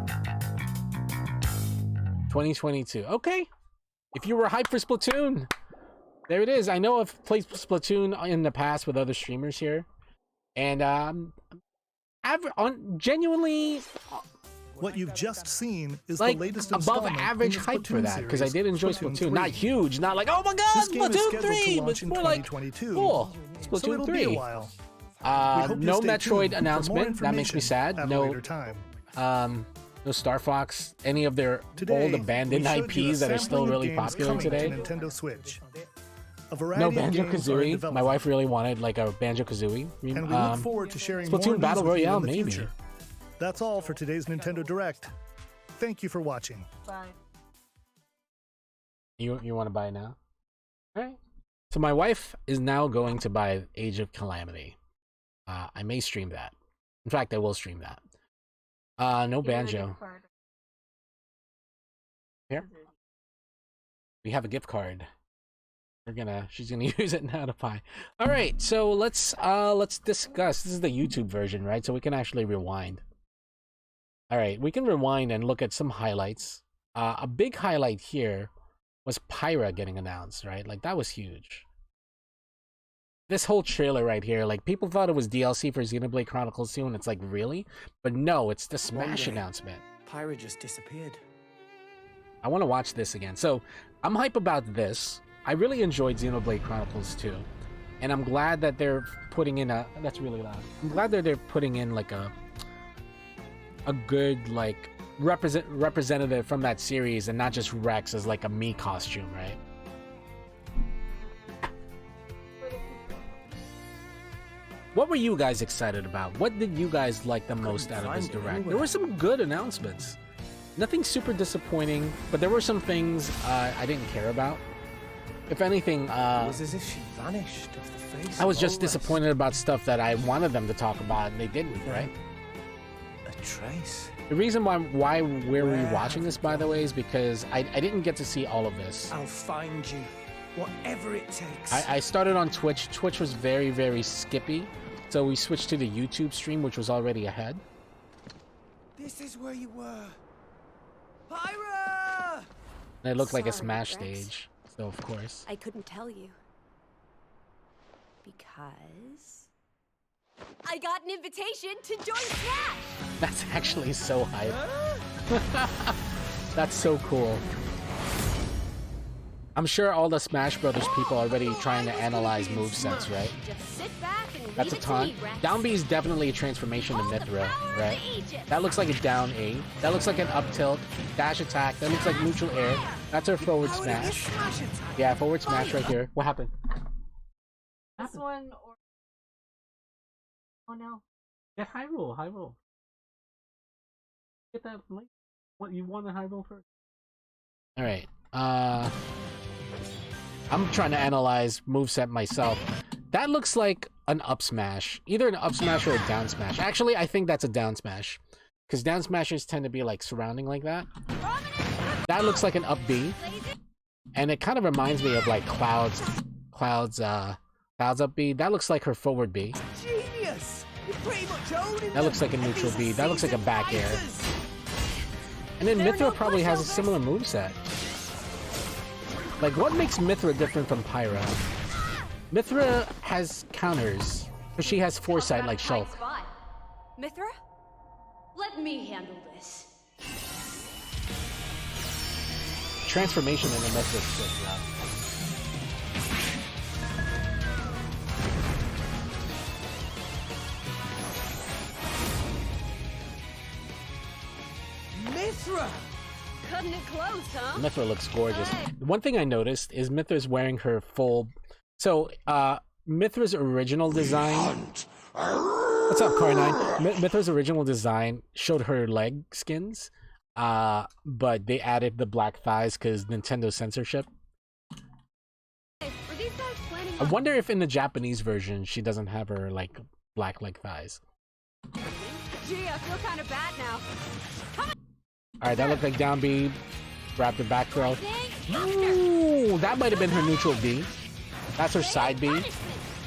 S1: 2022. Okay. If you were hyped for Splatoon, there it is. I know I've played Splatoon in the past with other streamers here. And genuinely,
S5: what you've just seen is
S1: like
S5: the latest
S1: above average hype for that, because I did enjoy Splatoon. Not huge, not like, oh my god, Splatoon 3, but more like, cool, Splatoon
S5: so it'll
S1: 3.
S5: Be a while.
S1: No Metroid announcement, that makes me sad. No, no Star Fox, any of their old abandoned IPs that are still really popular today.
S5: Nintendo Switch.
S1: No Banjo-Kazooie. My wife really wanted like a Banjo-Kazooie.
S5: And we look forward to sharing
S1: Splatoon
S5: more
S1: Battle
S5: news with
S1: Royale,
S5: you in the
S1: maybe.
S5: future. That's all for today's Nintendo Direct. Thank you for watching.
S12: Bye.
S1: You want to buy now? All right. So my wife is now going to buy Age of Calamity. I may stream that. In fact, I will stream that. No Banjo. Here. We have a gift card. She's gonna use it now to buy. All right, so let's discuss. This is the YouTube version, right? So we can actually rewind. All right, we can rewind and look at some highlights. A big highlight here was Pyra getting announced, right? Like that was huge. This whole trailer right here, like people thought it was DLC for Xenoblade Chronicles 2, and it's like, really? But no, it's the Smash announcement.
S2: Pyra just disappeared.
S1: I want to watch this again. So I'm hype about this. I really enjoyed Xenoblade Chronicles 2, and I'm glad that they're putting in a. That's really loud. I'm glad that they're putting in like a good like representative from that series, and not just Rex as like a Mii costume, right? What were you guys excited about? What did you guys like the most out of this direct? There were some good announcements. Nothing super disappointing, but there were some things I didn't care about. If anything,
S2: it was as if she vanished off the face.
S1: I was just disappointed about stuff that I wanted them to talk about, and they didn't, right?
S2: A trace.
S1: The reason why we're rewatching this, by the way, is because I didn't get to see all of this.
S2: I'll find you, whatever it takes.
S1: I started on Twitch. Twitch was very, very skippy, so we switched to the YouTube stream, which was already ahead.
S2: This is where you were. Pyra!
S1: And it looked like a Smash stage, so of course.
S9: I couldn't tell you. Because I got an invitation to join Smash!
S1: That's actually so hype. That's so cool. I'm sure all the Smash Brothers people are already trying to analyze movesets, right?
S9: Just sit back and
S1: That's a taunt. Down B is definitely a transformation to Mithra, right? That looks like a down A. That looks like an up tilt. Dash attack. That looks like neutral air. That's her forward smash. Yeah, forward smash right here. What happened?
S12: This one or... Oh no.
S1: Get Hyrule, Hyrule. Get that link. What, you wanted Hyrule first? Alright. I'm trying to analyze moveset myself. That looks like an up smash. Either an up smash or a down smash. Actually, I think that's a down smash. Because down smashers tend to be like surrounding like that. That looks like an up B. And it kind of reminds me of like Cloud's up B. That looks like her forward B.
S2: Genius! You're pretty much owning
S1: That looks like a neutral B. That looks like a back air. And then Mithra probably has a similar moveset. Like, what makes Mithra different from Pyra? Mithra has counters, but she has foresight like Shulk.
S3: Mithra? Let me handle this.
S1: Transformation in the Mithra is sick, yeah.
S2: Mithra!
S3: Cutting it close, huh?
S1: Mithra looks gorgeous. One thing I noticed is Mithra's wearing her full... So, Mithra's original design... What's up, Car9? Mithra's original design showed her leg skins, but they added the black thighs because Nintendo censorship.
S3: Hey, were these guys planning
S1: I wonder if in the Japanese version she doesn't have her like black leg thighs.
S3: Gee, I feel kind of bad now.
S1: Alright, that looked like down B. Grab the back throw. Ooh, that might have been her neutral B. That's her side B.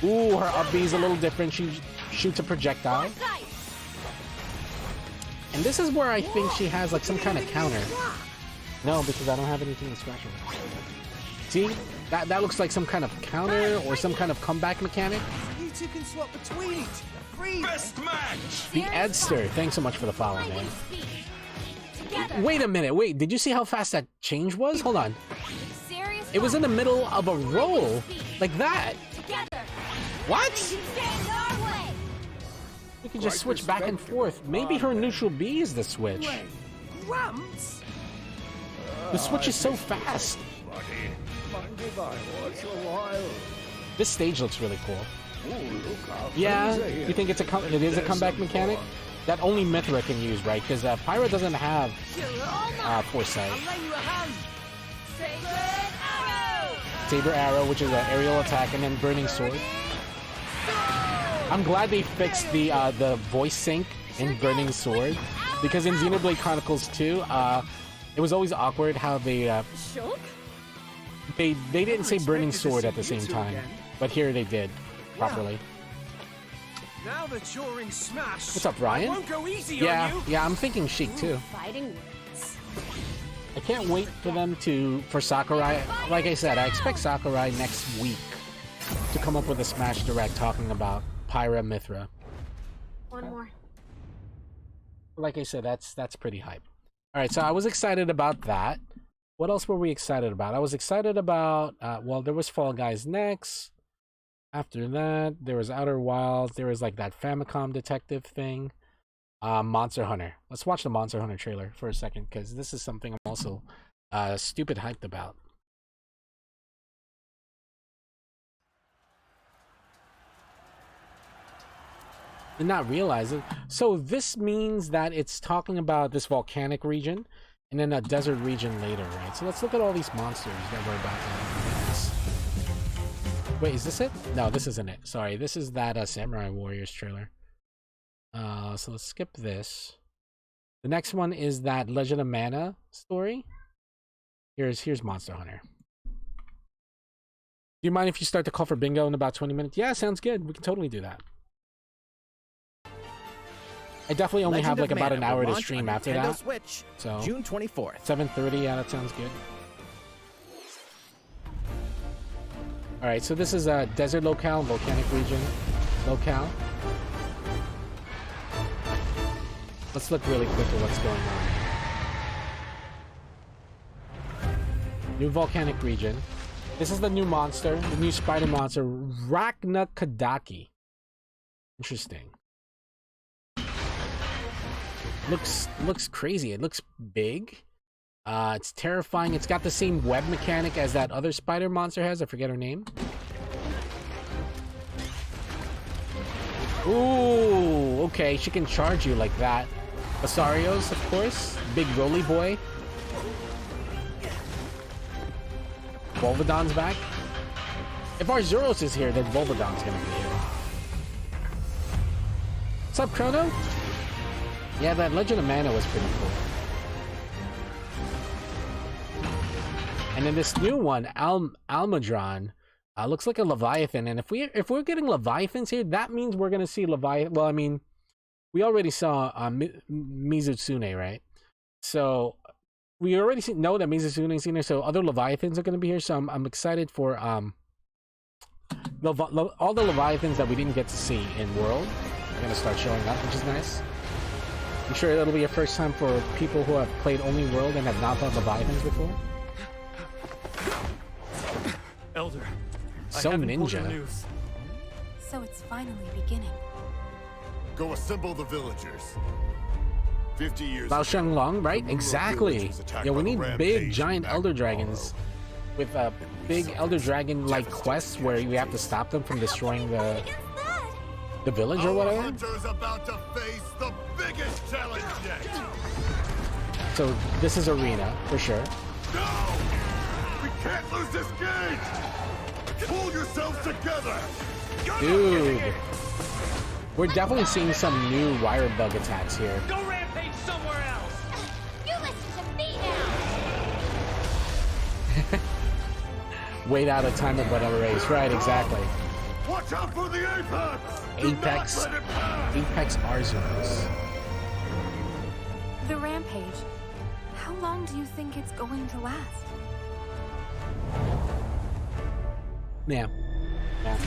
S1: Ooh, her up B is a little different. She shoots a projectile. And this is where I think she has like some kind of counter. No, because I don't have anything to scratch her. See? That looks like some kind of counter or some kind of comeback mechanic.
S2: You two can swap between each other. Free.
S14: Best match!
S1: The Edster. Thanks so much for the follow, man. Wait a minute. Wait, did you see how fast that change was? Hold on. It was in the middle of a roll. Like that. What? You can just switch back and forth. Maybe her neutral B is the switch. The switch is so fast. This stage looks really cool. Yeah, you think it is a comeback mechanic? That only Mithra can use, right? Because Pyra doesn't have foresight. Saber Arrow, which is an aerial attack, and then Burning Sword. I'm glad they fixed the voice sync in Burning Sword, because in Xenoblade Chronicles 2, it was always awkward how they didn't say Burning Sword at the same time, but here they did properly.
S4: Now that you're in Smash,
S1: what's up, Ryan?
S4: I won't go easy
S1: yeah,
S4: on you.
S1: yeah, I'm thinking Sheik too. I can't wait for them for Sakurai. Like I said, I expect Sakurai next week to come up with a Smash Direct talking about Pyra Mithra.
S3: One more.
S1: Like I said, that's pretty hype. All right, so I was excited about that. What else were we excited about? I was excited about, well, there was Fall Guys next. After that, there was Outer Wilds. There was like that Famicom detective thing. Monster Hunter. Let's watch the Monster Hunter trailer for a second, because this is something I'm also stupid hyped about. Did not realize it. So this means that it's talking about this volcanic region and then a desert region later, right? So let's look at all these monsters that we're about to witness. Wait, is this it? No, this isn't it. Sorry, this is that Samurai Warriors trailer. So let's skip this. The next one is that Legend of Mana story. Here's Monster Hunter. Do you mind if you start to call for bingo in about 20 minutes? Yeah, sounds good. We can totally do that. I definitely only have like about an hour to stream after that.
S6: Switch,
S1: so
S6: June 24th.
S1: 7:30. Yeah, that sounds good. All right, so this is a desert locale, volcanic region locale. Let's look really quick at what's going on. New volcanic region. This is the new monster, the new spider monster, Raknakadaki. Interesting. Looks crazy. It looks big. It's terrifying. It's got the same web mechanic as that other spider monster has. I forget her name. Ooh, okay. She can charge you like that. Asarios, of course. Big roly boy. Volvidon's back. If Arzuros is here, then Volvidon's gonna be here. What's up, Chrono? Yeah, that Legend of Mana was pretty cool. And then this new one, Almadron, looks like a Leviathan. And if we're getting Leviathans here, that means we're gonna see Leviathan. Well, I mean, we already saw Mizutsune, right? So we already know that Mizutsune's in here. So other Leviathans are gonna be here. So I'm excited for all the Leviathans that we didn't get to see in World are gonna start showing up, which is nice. I'm sure it'll be a first time for people who have played only World and have not fought Leviathans before.
S15: Elder,
S1: so ninja.
S21: So it's finally beginning.
S8: Go assemble the villagers. 50 years
S1: Bao Shenlong, right? Exactly. Yeah, we need big, giant Elder Dragons with big Elder Dragon-like quests where you have to stop them from destroying the village or whatever.
S8: Hunter's about to face the biggest challenge yet.
S1: So this is Arena for sure.
S8: No! We can't lose this game! Pull yourselves together!
S1: Dude. We're definitely seeing some new wire bug attacks here.
S17: Go rampage somewhere else!
S19: You listen to me now!
S1: Wait out a timer but a race. Right, exactly.
S8: Watch out for the Apex!
S1: Apex. Apex Arsenals.
S21: The rampage. How long do you think it's going to last?
S1: Yeah. Yeah.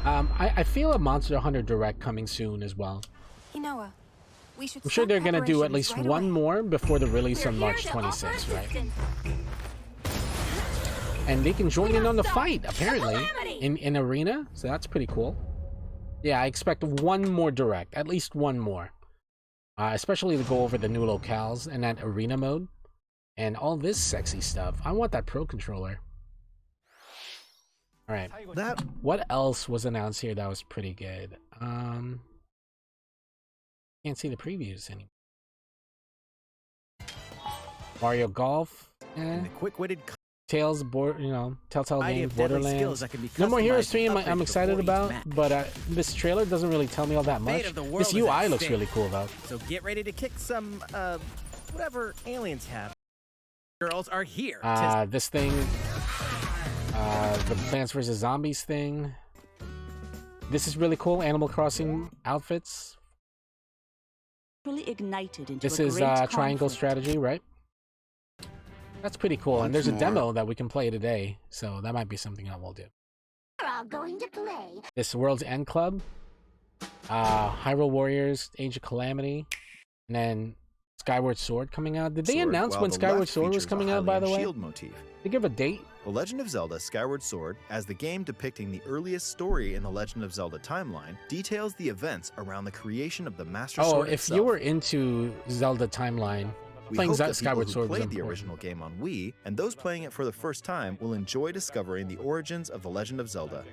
S1: I feel a Monster Hunter Direct coming soon as well.
S21: Inoa, we should
S1: I'm sure they're gonna do at
S21: preparations
S1: least
S21: right
S1: one
S21: away.
S1: more before the release on March 26th, right? And they can join in on the fight, apparently, in Arena, so that's pretty cool. Yeah, I expect one more Direct, at least one more. Especially to go over the new locales and that Arena mode. And all this sexy stuff. I want that Pro Controller. Alright. What else was announced here that was pretty good? Can't see the previews anymore. Mario Golf.
S6: The quick-witted
S1: Tales, Telltale
S6: Idea
S1: Games,
S6: of deadly
S1: Borderlands.
S6: skills that can be
S1: No More Heroes
S6: customized
S1: 3
S6: and
S1: I'm
S6: upgraded
S1: excited
S6: before each
S1: about,
S6: match.
S1: but this trailer doesn't really tell me all that much.
S6: Fate of the world
S1: This
S6: is
S1: UI
S6: at
S1: looks
S6: stake.
S1: really cool though.
S6: So get ready to kick some, whatever aliens have. Girls are here.
S1: This thing, the Plants vs. Zombies thing. This is really cool. Animal Crossing outfits.
S16: Fully ignited into
S1: This
S16: a
S1: is
S16: great
S1: triangle
S16: conflict.
S1: strategy, right? That's pretty cool. And there's a
S13: Once
S1: demo that we can play today, so that might be something that we'll do.
S19: We're all going to play.
S1: This World's End Club, Hyrule Warriors, Age of Calamity, and then Skyward Sword coming out. Did they
S20: Sword,
S1: announce
S20: while
S1: when
S20: the
S1: Skyward
S20: left
S1: Sword was
S20: features a
S1: coming out, by the
S20: Hylian
S1: way?
S20: shield motif.
S1: They give a date?
S20: The Legend of Zelda Skyward Sword, as the game depicting the earliest story in the Legend of Zelda timeline, details the events around the creation of the Master
S1: Oh,
S20: Sword
S1: if
S20: itself.
S1: you were into Zelda timeline,
S20: We
S1: playing
S20: hope that
S1: Skyward
S20: people
S1: Sword
S20: who
S1: was
S20: played the
S1: important.
S20: original game on Wii, and those playing it for the first time, will enjoy discovering the origins of the Legend of Zelda.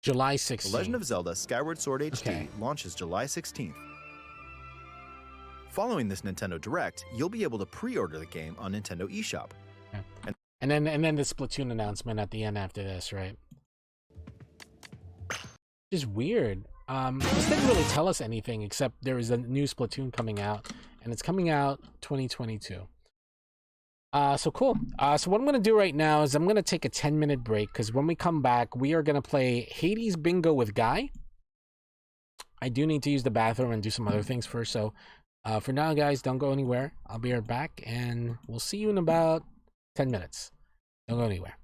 S1: July
S20: The
S1: 16th.
S20: Legend of Zelda Skyward Sword HD launches July 16th. Following this Nintendo Direct, you'll be able to pre-order the game on Nintendo eShop.
S1: And then the Splatoon announcement at the end after this, right? Which is weird. This didn't really tell us anything except there is a new Splatoon coming out, and it's coming out 2022. So cool. So what I'm gonna do right now is I'm gonna take a 10-minute break because when we come back, we are gonna play Hades Bingo with Guy. I do need to use the bathroom and do some other things first. So for now, guys, don't go anywhere. I'll be right back, and we'll see you in about 10 minutes. Don't go anywhere.